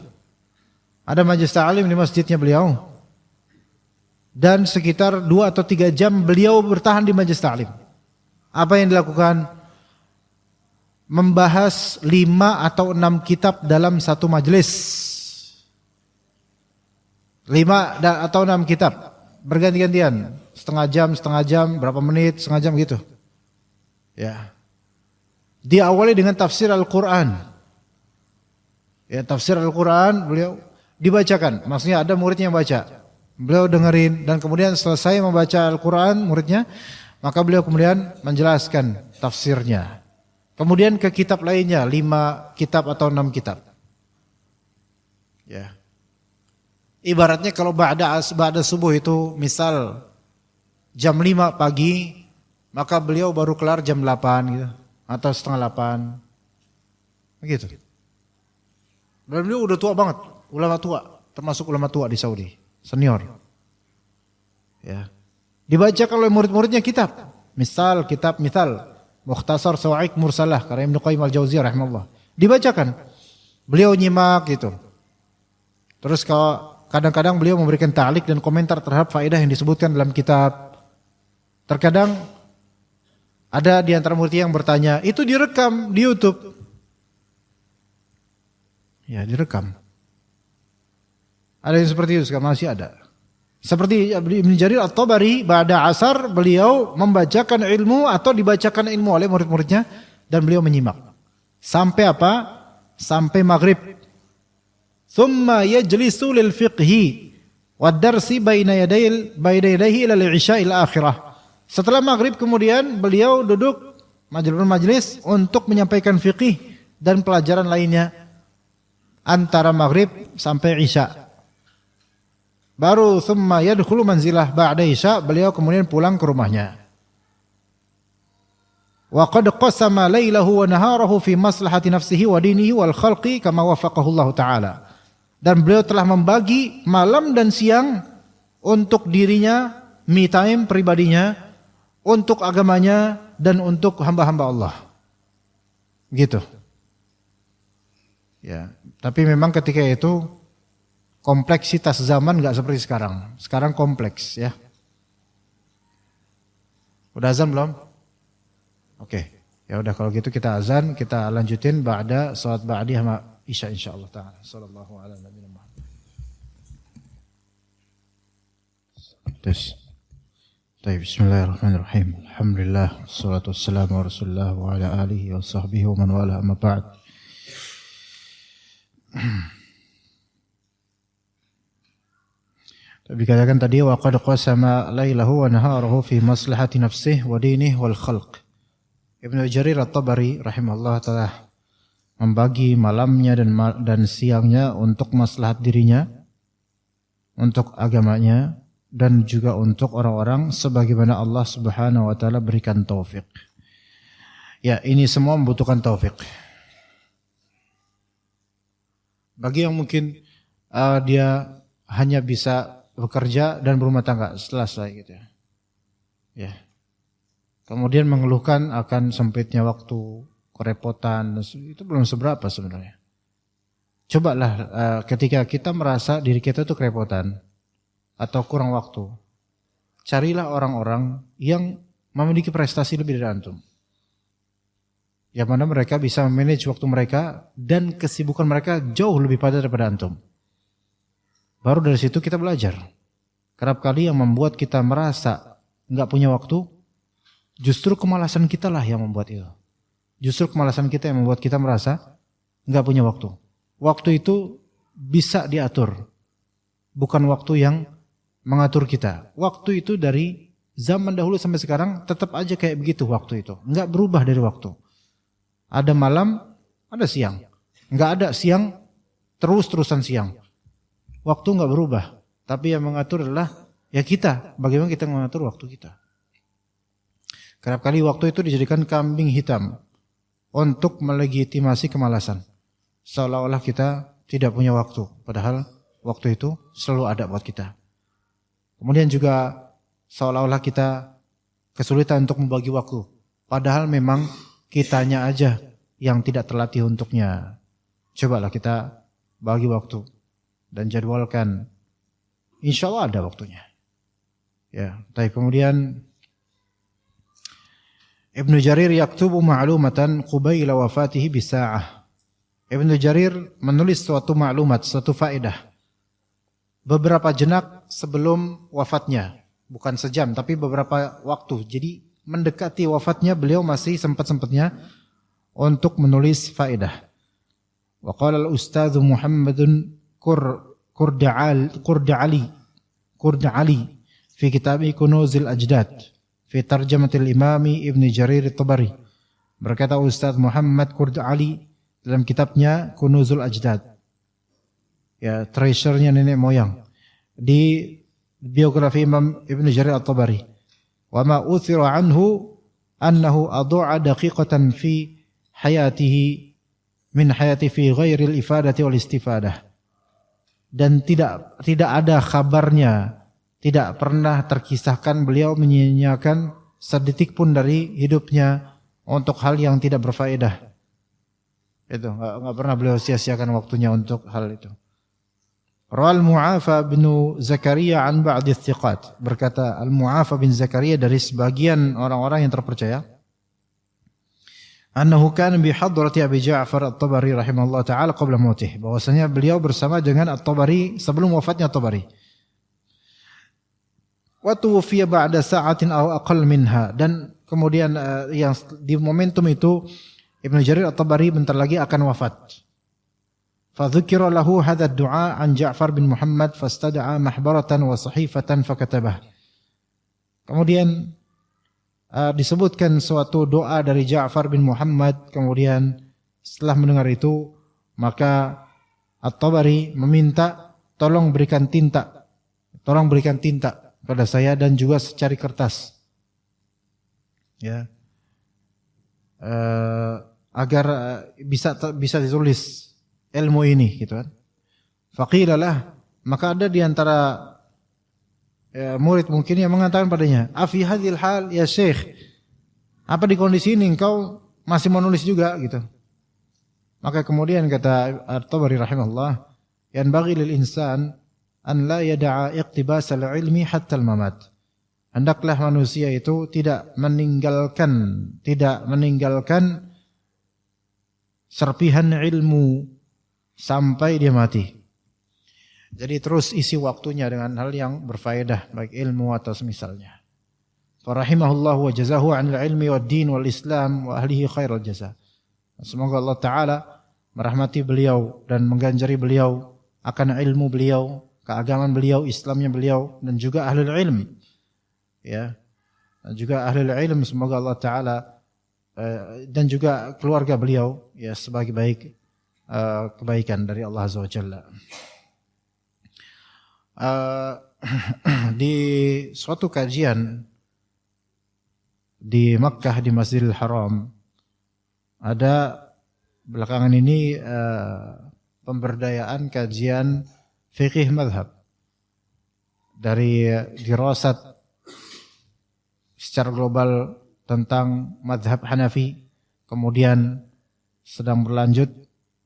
ada majelis ta'lim di masjidnya beliau. Dan sekitar 2 atau 3 jam beliau bertahan di majelis ta'lim. Apa yang dilakukan? Membahas 5 atau 6 kitab dalam satu majelis. 5 atau 6 kitab berganti-gantian, setengah jam, berapa menit, setengah jam gitu. Ya. Diawali dengan tafsir Al-Qur'an. Ya, tafsir Al-Qur'an beliau dibacakan. Maksudnya ada muridnya yang baca. Beliau dengerin dan kemudian selesai membaca Al-Qur'an muridnya, maka beliau kemudian menjelaskan tafsirnya. Kemudian ke kitab lainnya, 5 kitab atau 6 kitab. Ya. Ibaratnya kalau ba'da subuh itu misal jam 5 pagi, maka beliau baru kelar jam 8 gitu atau setengah 8. Begitu. Dan beliau udah tua banget, ulama tua, termasuk ulama tua di Saudi, senior. Ya. Dibacakan oleh murid-muridnya kitab. Misal Mukhtasar Sawa'iq Mursalah karya Ibnu Qayyim Al-Jauziyah rahimahullah. Dibacakan. Beliau nyimak gitu. Terus kalau kadang-kadang beliau memberikan ta'liq dan komentar terhadap faedah yang disebutkan dalam kitab. Terkadang ada di antara murid yang bertanya, itu direkam di YouTube. Ya, direkam. Ada yang seperti itu, sekarang masih ada. Seperti Ibn Jarir At-Tabari, ba'da asar beliau membacakan ilmu atau dibacakan ilmu oleh murid-muridnya dan beliau menyimak. Sampai apa? Sampai maghrib. Thumma yajlisu lil fiqhi wad darsi baina yadayhi ila al-'isha'il akhirah. Setelah maghrib kemudian beliau duduk majelis untuk menyampaikan fiqih dan pelajaran lainnya antara maghrib sampai isya. Baru thumma yadkhulu manzilah ba'da isya, beliau kemudian pulang ke rumahnya. Wa qad qasama lailahu wa naharahu fi maslahati nafsihi wa dinihi wal khalqi kama wafaqahu Allah taala. Dan beliau telah membagi malam dan siang untuk dirinya, me time pribadinya, untuk agamanya dan untuk hamba-hamba Allah. Gitu. Ya, tapi memang ketika itu kompleksitas zaman enggak seperti sekarang. Sekarang kompleks ya. Udah azan belum? Oke. Ya udah kalau gitu kita azan, kita lanjutin ba'da salat ba'di sama isya insyaallah taala. Sallallahu alaihi wasallam. Bismillahirrahmanirrahim. Alhamdulillah wassalatu wassalamu ala Rasulillah wa ala alihi wa sahbihi wa man wala amma ba'd. Dikatakan tadi wa qad qasama lailahu wa naharahu fi maslahati nafsihi wa dinihi wal khalq. Ibnu Jarir At-Tabari rahimahullah taala membagi malamnya dan siangnya untuk maslahat dirinya, untuk agamanya dan juga untuk orang-orang sebagaimana Allah Subhanahu wa taala berikan taufik. Ya, ini semua membutuhkan taufik. Bagi yang mungkin dia hanya bisa bekerja dan berumah tangga selesai gitu ya. Ya. Kemudian mengeluhkan akan sempitnya waktu, kerepotan, itu belum seberapa sebenarnya. Cobalah ketika kita merasa diri kita itu kerepotan atau kurang waktu, carilah orang-orang yang memiliki prestasi lebih dari antum. Yang mana mereka bisa memanage waktu mereka dan kesibukan mereka jauh lebih padat daripada antum. Baru dari situ kita belajar. Kerap kali yang membuat kita merasa enggak punya waktu, justru kemalasan kita lah yang membuat itu. Justru kemalasan kita yang membuat kita merasa enggak punya waktu. Waktu itu bisa diatur. Bukan waktu yang mengatur kita. Waktu itu dari zaman dahulu sampai sekarang tetap aja kayak begitu waktu itu. Enggak berubah dari waktu. Ada malam, ada siang. Enggak ada siang, terus-terusan siang. Waktu enggak berubah. Tapi yang mengatur adalah ya kita. Bagaimana kita mengatur waktu kita. Kerap kali waktu itu dijadikan kambing hitam untuk melegitimasi kemalasan. seolah-olah kita tidak punya waktu, padahal waktu itu selalu ada buat kita. Kemudian juga seolah-olah kita kesulitan untuk membagi waktu, padahal memang kitanya aja yang tidak terlatih untuknya. Cobalah kita bagi waktu dan jadwalkan, insya Allah ada waktunya. Ya, tapi kemudian Ibnu Jarir yaktubu ma'lumatan qubaila wafatihi bisa'ah. Ibnu Jarir menulis suatu maklumat, suatu faedah beberapa jenak sebelum wafatnya, bukan sejam tapi beberapa waktu. Jadi mendekati wafatnya beliau masih sempat-sempatnya untuk menulis faedah. Wa qala al-ustadz Muhammadun Qurda'ali fi kitab Kunuzil Ajdad fi tarjamatil Imami Ibn Jarir at-Tabari. Berkata Ustaz Muhammad Qurda'ali dalam kitabnya Kunuzul Ajdad, ya, treasure-nya nenek moyang, di biografi Imam Ibn Jarir at-Tabari. Wa ma uthira anhu annahu adha'a daqiqatan fi hayatihi min hayati fi ghairil ifadati wal istifadah. Dan tidak ada kabarnya, tidak pernah terkisahkan beliau menyia-nyiakan sedetik pun dari hidupnya untuk hal yang tidak berfaedah. Itu enggak pernah beliau sia-siakan waktunya untuk hal itu. Rawal Mu'afa bin Zakaria an ba'd thiqat. Berkata Al-Mu'afa bin Zakaria dari sebagian orang-orang yang terpercaya, annahu kana bi hadrati Abi Ja'far At-Tabari rahimahullah taala qabla mautih, bahwasanya beliau bersama dengan At-Tabari sebelum wafatnya At-Tabari. Wa tuwfiya ba'da sa'atin aw aqall minha, dan kemudian yang di momentum itu Ibnu Jarir At-Tabari bentar lagi akan wafat. Fa dzukira lahu hadha ad-du'a an Ja'far bin Muhammad fastada'a mahbaratan wa sahifatan fakatabah. Kemudian disebutkan suatu doa dari Ja'far bin Muhammad. Kemudian setelah mendengar itu, maka At-Tabari meminta tolong berikan tinta pada saya dan juga secari kertas, ya, agar bisa ditulis ilmu ini, gitu kan. Faqilalah, maka ada di antara murid mungkin yang mengatakan padanya, afi hadhil hal ya syekh, apa di kondisi ini engkau masih menulis juga, gitu. Maka kemudian kata At-Tabari rahimahullah, yanbaghi lil insan an la yada'a iqtibas al-ilmi hatta al-mamat. Hendaklah manusia itu tidak meninggalkan serpihan ilmu sampai dia mati. Jadi terus isi waktunya dengan hal yang berfaedah, baik ilmu atau semisalnya. Farahimahullah wa jazahu 'anil ilmi wad din wal islam wa ahlihi khairal jazaa. Semoga Allah taala merahmati beliau dan mengganjari beliau akan ilmu beliau, keagamaan beliau, Islamnya beliau, dan juga ahli ilmu. Ya. Dan juga ahli ilmu, semoga Allah taala dan juga keluarga beliau, ya, sebagai baik kebaikan dari Allah Azza wa Jalla. Di suatu kajian di Makkah di Masjidil Haram, ada belakangan ini pemberdayaan kajian fikih mazhab dari dirasat secara global tentang mazhab Hanafi, kemudian sedang berlanjut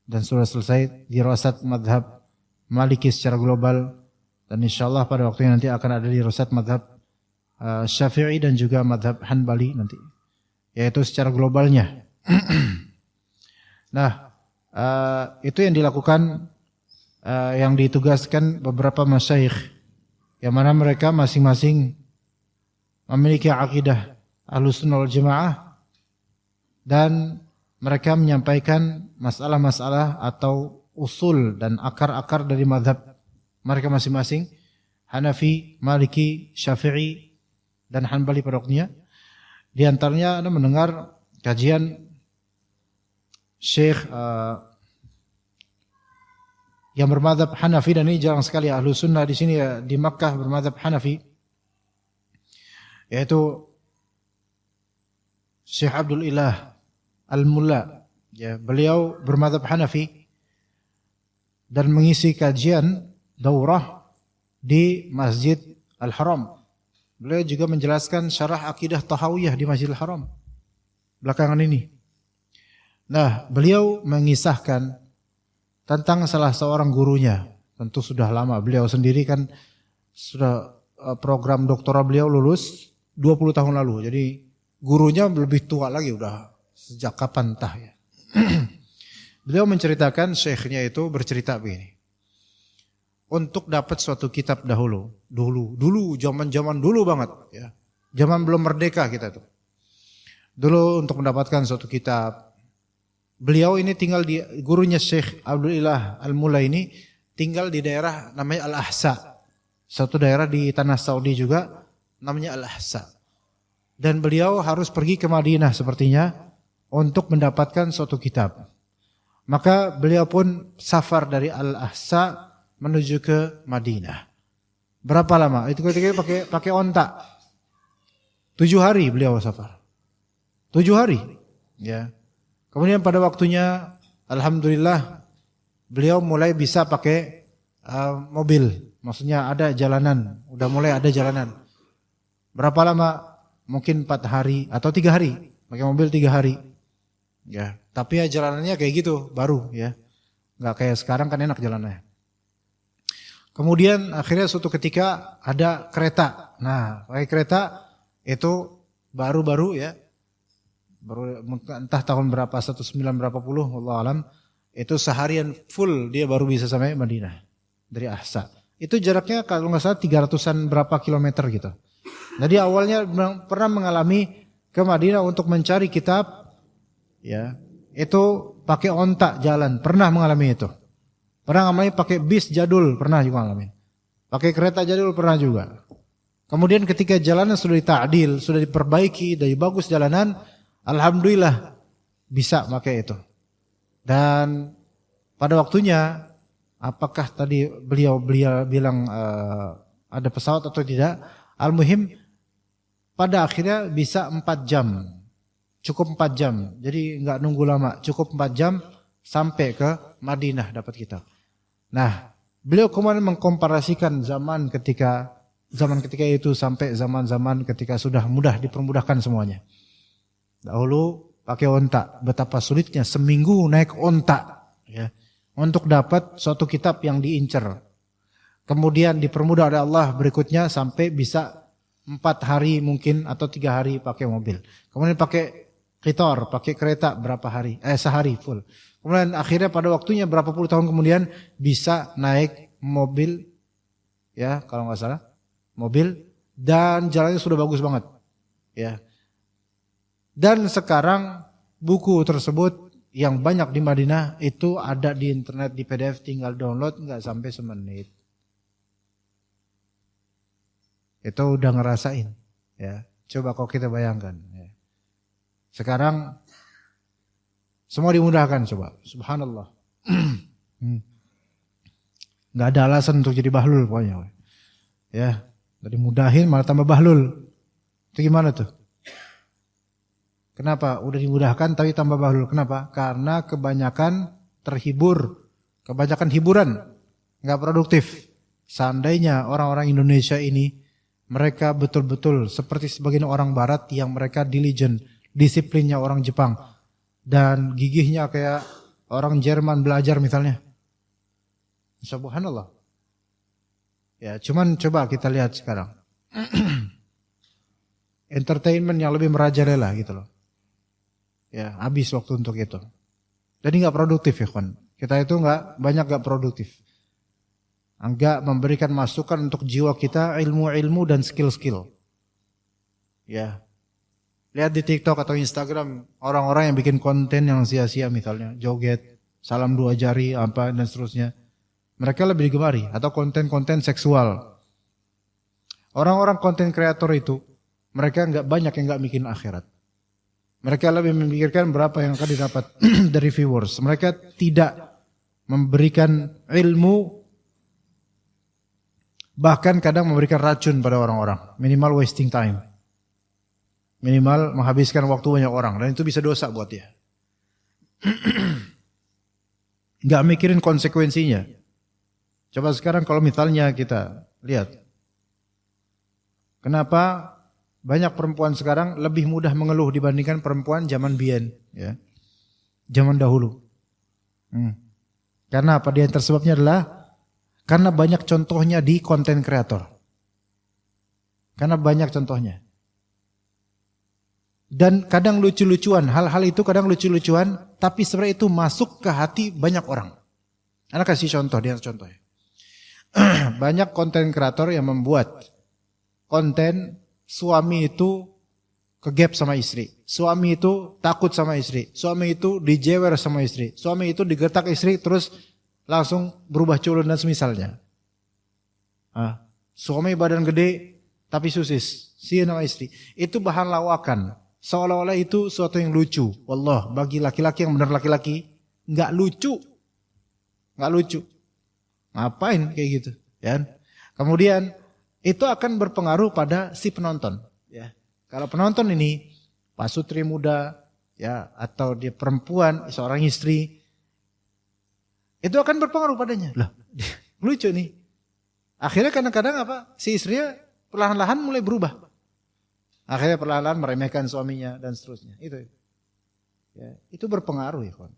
dan sudah selesai dirasat mazhab Maliki secara global, dan insyaallah pada waktunya nanti akan ada dirasat mazhab Syafi'i dan juga mazhab Hanbali nanti, yaitu secara globalnya. Nah, itu yang dilakukan, yang ditugaskan beberapa masyayikh yang mana mereka masing-masing memiliki akidah Ahlussunnah wal Jamaah, dan mereka menyampaikan masalah-masalah atau usul dan akar-akar dari mazhab mereka masing-masing, Hanafi, Maliki, Syafi'i, dan Hanbali pada waktunya. Di antaranya Anda mendengar kajian Syekh yang bermadzhab Hanafi, dan ini jarang sekali ahlu sunnah di sini, ya, di Makkah bermadzhab Hanafi, yaitu Syekh Abdul Ilah Al-Mulla, ya, beliau bermadzhab Hanafi, dan mengisi kajian daurah di Masjid Al-Haram. Beliau juga menjelaskan syarah akidah Tahawiyah di Masjidil Haram belakangan ini. Nah, beliau mengisahkan tentang salah seorang gurunya. Tentu sudah lama, beliau sendiri kan sudah program doktoral beliau lulus 20 tahun lalu. Jadi gurunya lebih tua lagi, udah sejak kapan entah ya. Beliau menceritakan, syekhnya itu bercerita begini. Untuk dapat suatu kitab dulu zaman dulu banget ya. Zaman belum merdeka kita tuh. Dulu untuk mendapatkan suatu kitab, beliau ini tinggal di, gurunya Syekh Abdulillah Al-Mula ini tinggal di daerah namanya Al-Ahsa. Satu daerah di tanah Saudi juga namanya Al-Ahsa. Dan beliau harus pergi ke Madinah sepertinya untuk mendapatkan suatu kitab. Maka beliau pun safar dari Al-Ahsa menuju ke Madinah. Berapa lama? Itu ketika pakai onta. 7 hari beliau safar. 7 hari. Ya. Kemudian pada waktunya, alhamdulillah, beliau mulai bisa pakai mobil. Maksudnya ada jalanan, udah mulai ada jalanan. Berapa lama? Mungkin 4 hari atau 3 hari. Pakai mobil 3 hari. Ya, tapi ya jalanannya kayak gitu, baru ya. Nggak kayak sekarang kan enak jalannya. Kemudian akhirnya suatu ketika ada kereta. Nah, pakai kereta itu baru-baru ya. Baru entah tahun berapa, 19 berapa puluh, wallahu alam, itu seharian full dia baru bisa sampai Madinah dari Ahsa. Itu jaraknya kalau nggak salah 300-an berapa kilometer gitu. Jadi awalnya pernah mengalami ke Madinah untuk mencari kitab, ya itu pakai onta jalan, pernah mengalami itu. Pernah mengalami pakai bis jadul, pernah juga mengalami. Pakai kereta jadul pernah juga. Kemudian ketika jalanan sudah dita'dil, sudah diperbaiki, dari bagus jalanan, alhamdulillah bisa pakai itu. Dan pada waktunya, apakah tadi beliau bilang ada pesawat atau tidak, al-muhim pada akhirnya bisa 4 jam. Cukup 4 jam. Jadi enggak nunggu lama, cukup 4 jam sampai ke Madinah dapat kitab. Nah, beliau kemarin mengkomparasikan zaman ketika itu sampai zaman-zaman ketika sudah mudah dipermudahkan semuanya. Dahulu pakai onta, betapa sulitnya seminggu naik onta ya, untuk dapat suatu kitab yang diincar. Kemudian dipermudah oleh Allah berikutnya sampai bisa 4 hari mungkin atau 3 hari pakai mobil. Kemudian pakai kitor, pakai kereta berapa hari? Sehari full. Kemudian akhirnya pada waktunya berapa puluh tahun kemudian bisa naik mobil, ya kalau nggak salah, mobil dan jalannya sudah bagus banget, ya. Dan sekarang buku tersebut yang banyak di Madinah itu ada di internet di PDF, tinggal download nggak sampai semenit. Itu udah ngerasain, ya. Coba kalau kita bayangkan, ya. Sekarang semua dimudahkan, coba. Subhanallah. Nggak ada alasan untuk jadi bahlul pokoknya. Ya, dari mudahin malah tambah bahlul. Itu gimana tuh? Kenapa? Udah dimudahkan tapi tambah bahlul. Kenapa? Karena kebanyakan terhibur, kebanyakan hiburan, nggak produktif. Seandainya orang-orang Indonesia ini mereka betul-betul seperti sebagian orang Barat yang mereka diligent, disiplinnya orang Jepang. Dan gigihnya kayak orang Jerman belajar misalnya. Subhanallah. Ya, cuman coba kita lihat sekarang. Entertainment yang lebih merajalela gitu loh. Ya, habis waktu untuk itu. Jadi nggak produktif ya kawan. Kita itu nggak produktif. Enggak memberikan masukan untuk jiwa kita, ilmu-ilmu dan skill-skill. Ya. Lihat di TikTok atau Instagram orang-orang yang bikin konten yang sia-sia misalnya joget, salam 2 jari apa dan seterusnya. Mereka lebih digemari atau konten-konten seksual. Orang-orang konten kreator itu mereka banyak yang enggak mikirin akhirat. Mereka lebih memikirkan berapa yang akan didapat dari viewers. Mereka tidak memberikan ilmu, bahkan kadang memberikan racun pada orang-orang. Minimal wasting time. Minimal menghabiskan waktu banyak orang. Dan itu bisa dosa buat dia. Gak mikirin konsekuensinya. Coba sekarang kalau misalnya kita lihat, kenapa banyak perempuan sekarang lebih mudah mengeluh dibandingkan perempuan zaman biyen, ya, zaman dahulu. Karena apa? Dia tersebabnya adalah karena banyak contohnya di konten kreator. Karena banyak contohnya. Dan kadang lucu-lucuan, hal-hal itu kadang lucu-lucuan, tapi sebenarnya itu masuk ke hati banyak orang. Anda kasih contoh, dia contohnya. Banyak konten kreator yang membuat konten suami itu kegap sama istri, suami itu takut sama istri, suami itu dijewer sama istri, suami itu digertak istri terus langsung berubah culun dan semisalnya. Suami badan gede tapi susis, sama istri. Itu bahan lawakan, seolah-olah itu suatu yang lucu. Wallah, bagi laki-laki yang benar laki-laki nggak lucu, nggak lucu. Ngapain kayak gitu, ya? Kemudian itu akan berpengaruh pada si penonton, ya. Kalau penonton ini pasutri muda, ya, atau dia perempuan, seorang istri, itu akan berpengaruh padanya. Lah, lucu nih. Akhirnya kadang-kadang apa? Si istrinya perlahan-lahan mulai berubah. Akhirnya perlahan-lahan meremehkan suaminya dan seterusnya. Itu, ya, itu berpengaruh, ya, kawan.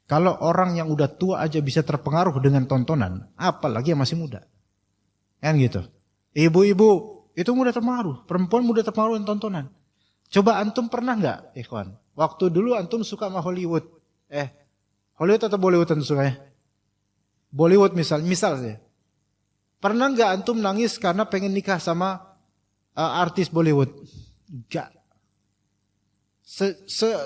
Kalau orang yang udah tua aja bisa terpengaruh dengan tontonan, apalagi yang masih muda. Kan gitu. Ibu-ibu itu mudah terpengaruh, perempuan mudah terpengaruh dengan tontonan. Coba antum pernah enggak, ikhwan? Waktu dulu antum suka sama Hollywood. Hollywood atau Bollywood antum suka, ya? Bollywood misal saja. Pernah enggak antum nangis karena pengen nikah sama artis Bollywood? Enggak.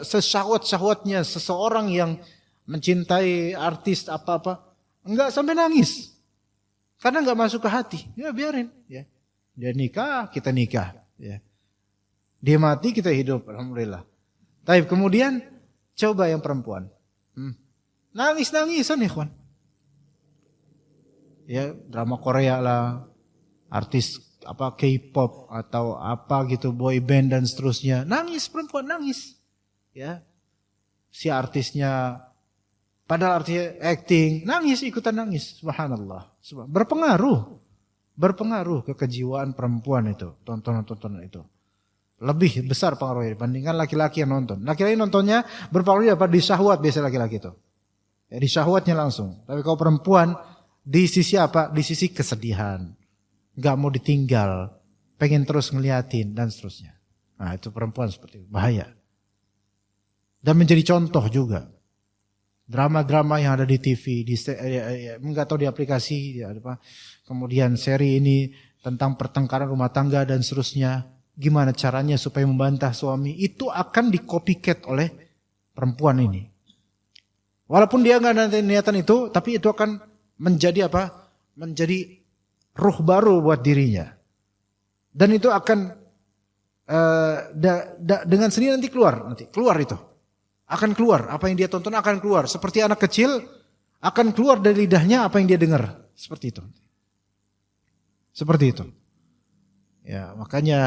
Sesyahwat-syahwatnya seseorang yang mencintai artis apa-apa, enggak sampai nangis. Karena enggak masuk ke hati. Ya biarin, ya. Dia nikah, kita nikah, ya. Dia mati, kita hidup, alhamdulillah. Tapi kemudian coba yang perempuan. Nangis-nangisan, ikhwan. Ya, drama Korea lah, artis apa K-pop atau apa gitu, boy band dan seterusnya. Nangis, perempuan nangis. Ya. Si artisnya padahal artinya acting, nangis, ikutan nangis. Subhanallah. Berpengaruh ke kejiwaan perempuan itu, tontonan-tontonan itu. Lebih besar pengaruhnya dibandingkan laki-laki yang nonton. Laki-laki nontonnya berpengaruh apa? Di syahwat biasa laki-laki itu. Ya, di syahwatnya langsung. Tapi kalau perempuan di sisi apa? Di sisi kesedihan. Gak mau ditinggal, pengen terus ngeliatin dan seterusnya. Nah, itu perempuan seperti itu, bahaya. Dan menjadi contoh juga. Drama-drama yang ada di TV, enggak tahu di aplikasi, ya, apa. Kemudian seri ini tentang pertengkaran rumah tangga dan seterusnya. Gimana caranya supaya membantah suami, itu akan di-copycat oleh perempuan ini. Walaupun dia enggak ada niatan itu, tapi itu akan menjadi apa? Menjadi ruh baru buat dirinya. Dan itu akan dengan sendiri nanti keluar itu. Akan keluar, apa yang dia tonton akan keluar. Seperti anak kecil akan keluar dari lidahnya apa yang dia dengar. Seperti itu. Seperti itu. Ya, makanya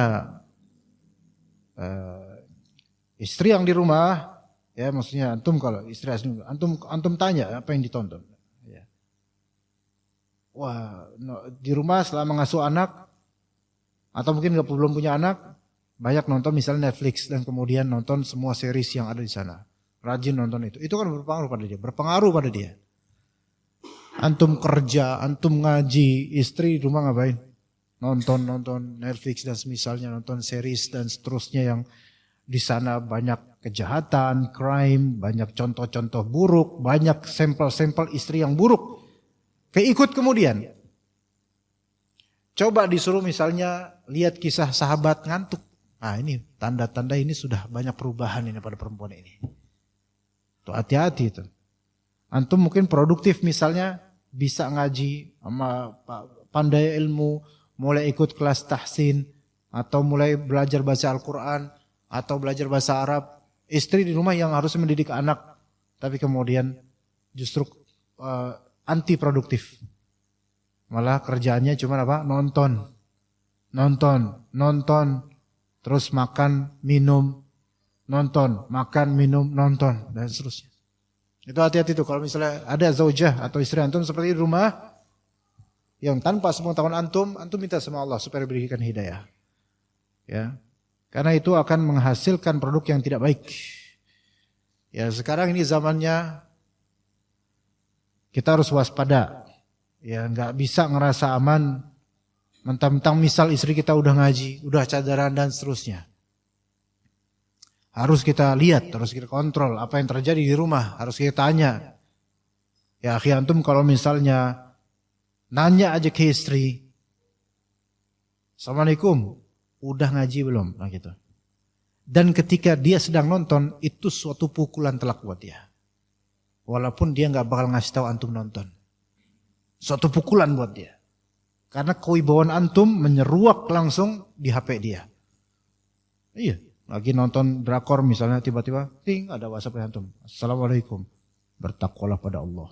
istri yang di rumah, ya maksudnya antum kalau istri antum tanya apa yang ditonton. Ya. Wah, di rumah selama ngasuh anak atau mungkin belum punya anak, banyak nonton misalnya Netflix dan kemudian nonton semua series yang ada di sana. Rajin nonton itu. Itu kan berpengaruh pada dia. Antum kerja, antum ngaji, istri di rumah ngapain? Nonton Netflix dan semisalnya, nonton series dan seterusnya yang di sana banyak kejahatan, crime, banyak contoh-contoh buruk, banyak sampel-sampel istri yang buruk. Keikut kemudian. Coba disuruh misalnya lihat kisah sahabat ngantuk. Nah ini tanda-tanda ini sudah banyak perubahan ini pada perempuan ini. Tuh hati-hati itu. Antum mungkin produktif misalnya bisa ngaji, sama pandai ilmu, mulai ikut kelas tahsin, atau mulai belajar bahasa Al-Quran, atau belajar bahasa Arab. Istri di rumah yang harus mendidik anak, tapi kemudian justru anti produktif. Malah kerjaannya cuma apa? Nonton, terus makan, minum, nonton, makan, minum, nonton, dan seterusnya. Itu hati-hati tuh kalau misalnya ada zaujah atau istri antum seperti di rumah yang tanpa sepengetahuan antum minta sama Allah supaya diberikan hidayah. Ya. Karena itu akan menghasilkan produk yang tidak baik. Ya, sekarang ini zamannya kita harus waspada. Ya, enggak bisa ngerasa aman mentang-mentang misal istri kita udah ngaji, udah cadaran dan seterusnya. Harus kita lihat, harus kita kontrol apa yang terjadi di rumah, harus kita tanya. Ya, akhi antum kalau misalnya nanya aja ke istri, Assalamualaikum, udah ngaji belum? Nah gitu. Dan ketika dia sedang nonton, itu suatu pukulan telak buat dia. Walaupun dia nggak bakal ngasih tahu antum nonton. Suatu pukulan buat dia. Karena kewibawaan antum menyeruak langsung di HP dia. Iya. Lagi nonton drakor misalnya tiba-tiba ting ada WhatsApp antum. Assalamualaikum. Bertakwalah pada Allah.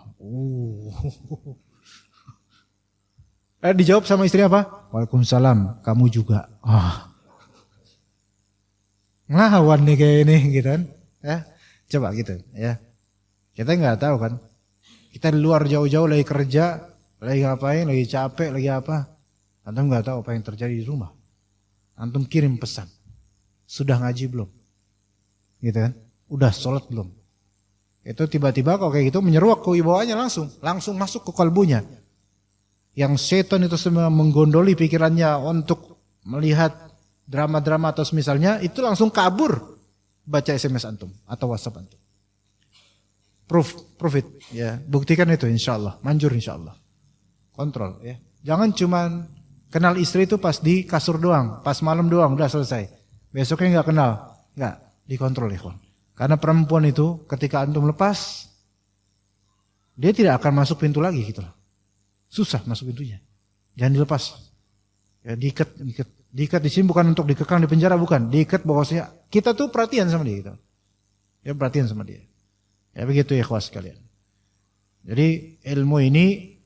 Dijawab sama istri apa? Waalaikumsalam. Kamu juga. Ngelawan nih kayak ini gitu kan. Ya. Coba gitu ya. Kita nggak tahu kan. Kita di luar jauh-jauh lagi kerja, lagi ngapain, lagi capek, lagi apa. Antum nggak tahu apa yang terjadi di rumah. Antum kirim pesan. Sudah ngaji belum? Gitu kan? Udah sholat belum? Itu tiba-tiba kalau kayak gitu menyeruak kewibawaannya langsung masuk ke kalbunya. Yang setan itu semua menggondoli pikirannya untuk melihat drama-drama atau semisalnya, itu langsung kabur baca SMS antum atau WhatsApp antum. Proof it ya, buktikan itu insyaallah, manjur insyaallah. Kontrol ya. Jangan cuman kenal istri itu pas di kasur doang, pas malam doang udah selesai. Besoknya nggak kenal, nggak dikontrol ikhwan. Karena perempuan itu ketika antum lepas, dia tidak akan masuk pintu lagi gitu loh. Susah masuk pintunya. Jangan dilepas. Ya diikat di sini bukan untuk dikekang di penjara, bukan. Diikat bahwasanya kita tuh perhatian sama dia gitu. Ya perhatian sama dia. Ya begitu ya ikhwas sekalian. Jadi ilmu ini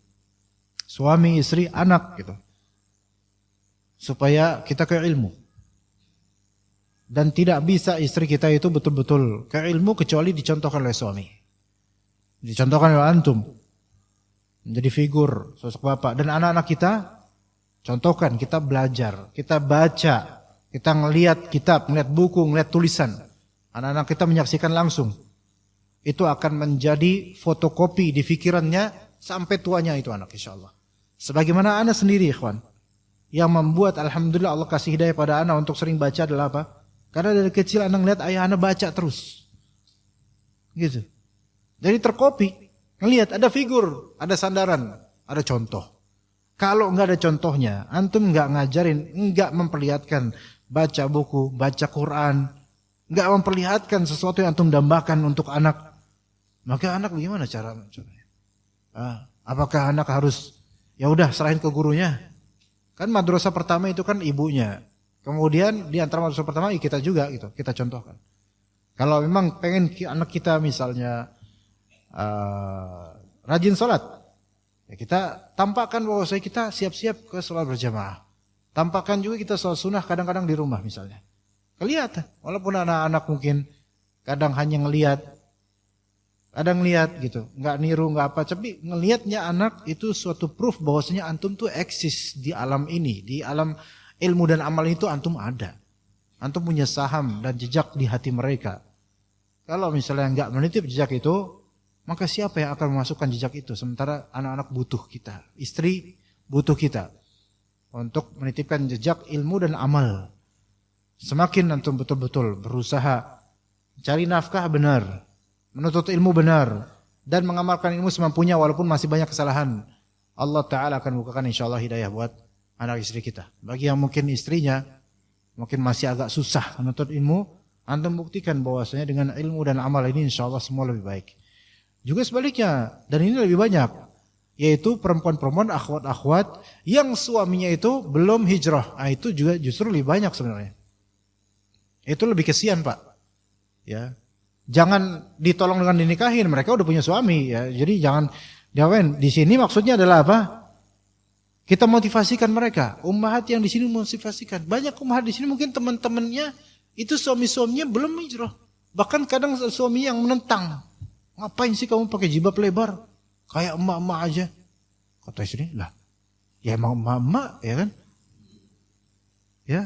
suami, istri, anak gitu. Supaya kita ke ilmu. Dan tidak bisa istri kita itu betul-betul ke ilmu kecuali dicontohkan oleh suami. Dicontohkan oleh antum. Menjadi figur, sosok bapak. Dan anak-anak kita, contohkan, kita belajar, kita baca, kita ngelihat kitab, ngelihat buku, ngelihat tulisan. Anak-anak kita menyaksikan langsung. Itu akan menjadi fotokopi di pikirannya sampai tuanya itu anak insyaAllah. Sebagaimana anak sendiri ikhwan. Yang membuat alhamdulillah Allah kasih hidayah pada anak untuk sering baca adalah apa? Karena dari kecil anak ngeliat ayah anak baca terus. Gitu. Jadi terkopi. Ngelihat ada figur, ada sandaran, ada contoh. Kalau nggak ada contohnya, antum nggak ngajarin, nggak memperlihatkan baca buku, baca Quran, nggak memperlihatkan sesuatu yang antum dambakan untuk anak, maka anak bagaimana caranya? Apakah anak harus ya udah serahin ke gurunya? Kan madrasah pertama itu kan ibunya. Kemudian di antara madrasah pertama kita juga gitu, kita contohkan. Kalau memang pengen anak kita misalnya rajin sholat, ya kita tampakkan bahwa kita siap-siap ke sholat berjamaah. Tampakkan juga kita sholat sunnah kadang-kadang di rumah misalnya. Kelihatan, walaupun anak-anak mungkin kadang hanya ngelihat, kadang ngelihat gitu, nggak niru, nggak apa, tapi ngelihatnya anak itu suatu proof bahwasanya antum tuh eksis di alam ini, di alam ilmu dan amal itu antum ada. Antum punya saham dan jejak di hati mereka. Kalau misalnya nggak menitip jejak itu, maka siapa yang akan memasukkan jejak itu? Sementara anak-anak butuh kita, istri butuh kita untuk menitipkan jejak ilmu dan amal. Semakin antum betul-betul berusaha cari nafkah benar, menuntut ilmu benar, dan mengamalkan ilmu semampunya walaupun masih banyak kesalahan, Allah Ta'ala akan bukakan insyaAllah hidayah buat anak istri kita. Bagi yang mungkin istrinya mungkin masih agak susah menuntut ilmu, antum buktikan bahwasanya dengan ilmu dan amal ini insyaAllah semua lebih baik. Juga sebaliknya, dan ini lebih banyak, yaitu perempuan-perempuan, akhwat-akhwat yang suaminya itu belum hijrah. Nah, itu juga justru lebih banyak sebenarnya. Itu lebih kesian Pak. Ya, jangan ditolong dengan dinikahin, mereka udah punya suami. Ya, jadi jangan diapain. Di sini maksudnya adalah apa? Kita motivasikan mereka. Ummahat yang di sini motivasikan. Banyak ummahat di sini mungkin teman-temannya itu suami-suaminya belum hijrah. Bahkan kadang suami yang menentang. ngapain sih kamu pakai jilbab lebar? Kayak emak-emak aja. Kata istri, lah, ya emang emak-emak ya kan? Ya,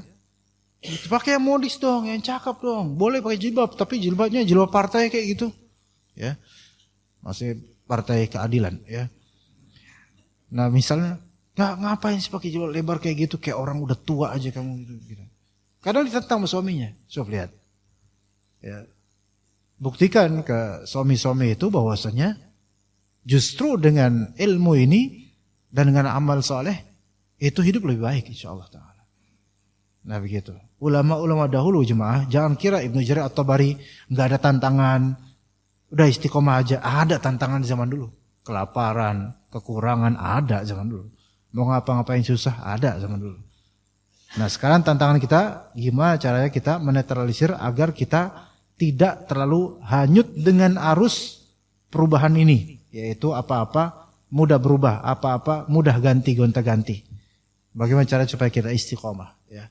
pakai yang modis dong, yang cakep dong. Boleh pakai jilbab, tapi jilbabnya jilbab partai kayak gitu. Ya, masih partai keadilan. Ya. Nah misalnya, ngapain sih pakai jilbab lebar kayak gitu? Kayak orang udah tua aja kamu gitu. Kadang ditentang sama suaminya. Sob lihat. Ya. Buktikan ke suami-suami itu bahwasanya justru dengan ilmu ini dan dengan amal soleh itu hidup lebih baik insyaallah ta'ala. Nah begitu. Ulama-ulama dahulu jemaah, jangan kira Ibnu Jarir At-Tabari nggak ada tantangan, udah istiqomah aja. Ada tantangan di zaman dulu. Kelaparan, kekurangan ada zaman dulu. Mau ngapa-ngapain susah ada zaman dulu. Nah sekarang tantangan kita gimana caranya kita menetralisir agar kita tidak terlalu hanyut dengan arus perubahan ini. Yaitu apa-apa mudah berubah, apa-apa mudah ganti gonta-ganti. Bagaimana cara supaya kita istiqomah? Ya.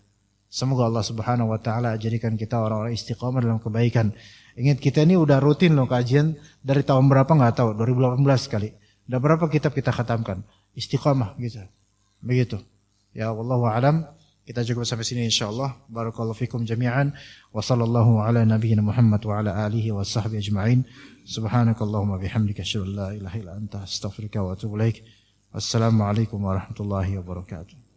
Semoga Allah Subhanahu Wa Taala jadikan kita orang-orang istiqomah dalam kebaikan. Ingat kita ini udah rutin loh kajian dari tahun berapa nggak tahu, 2018 kali. Udah berapa kitab kita khatamkan? Istiqomah gitu. Begitu. Ya wallahu a'lam. Kita cukup sampai sini insyaallah. Barakallahu fikum jami'an. Wa sallallahu ala nabiyyina Muhammad wa ala alihi wa sahbihi ajma'in. Subhanakallahumma bihamdika asyhadu an la ilaha illa anta astaghfiruka wa atubu ilaik. Wassalamu alaikum warahmatullahi wabarakatuh.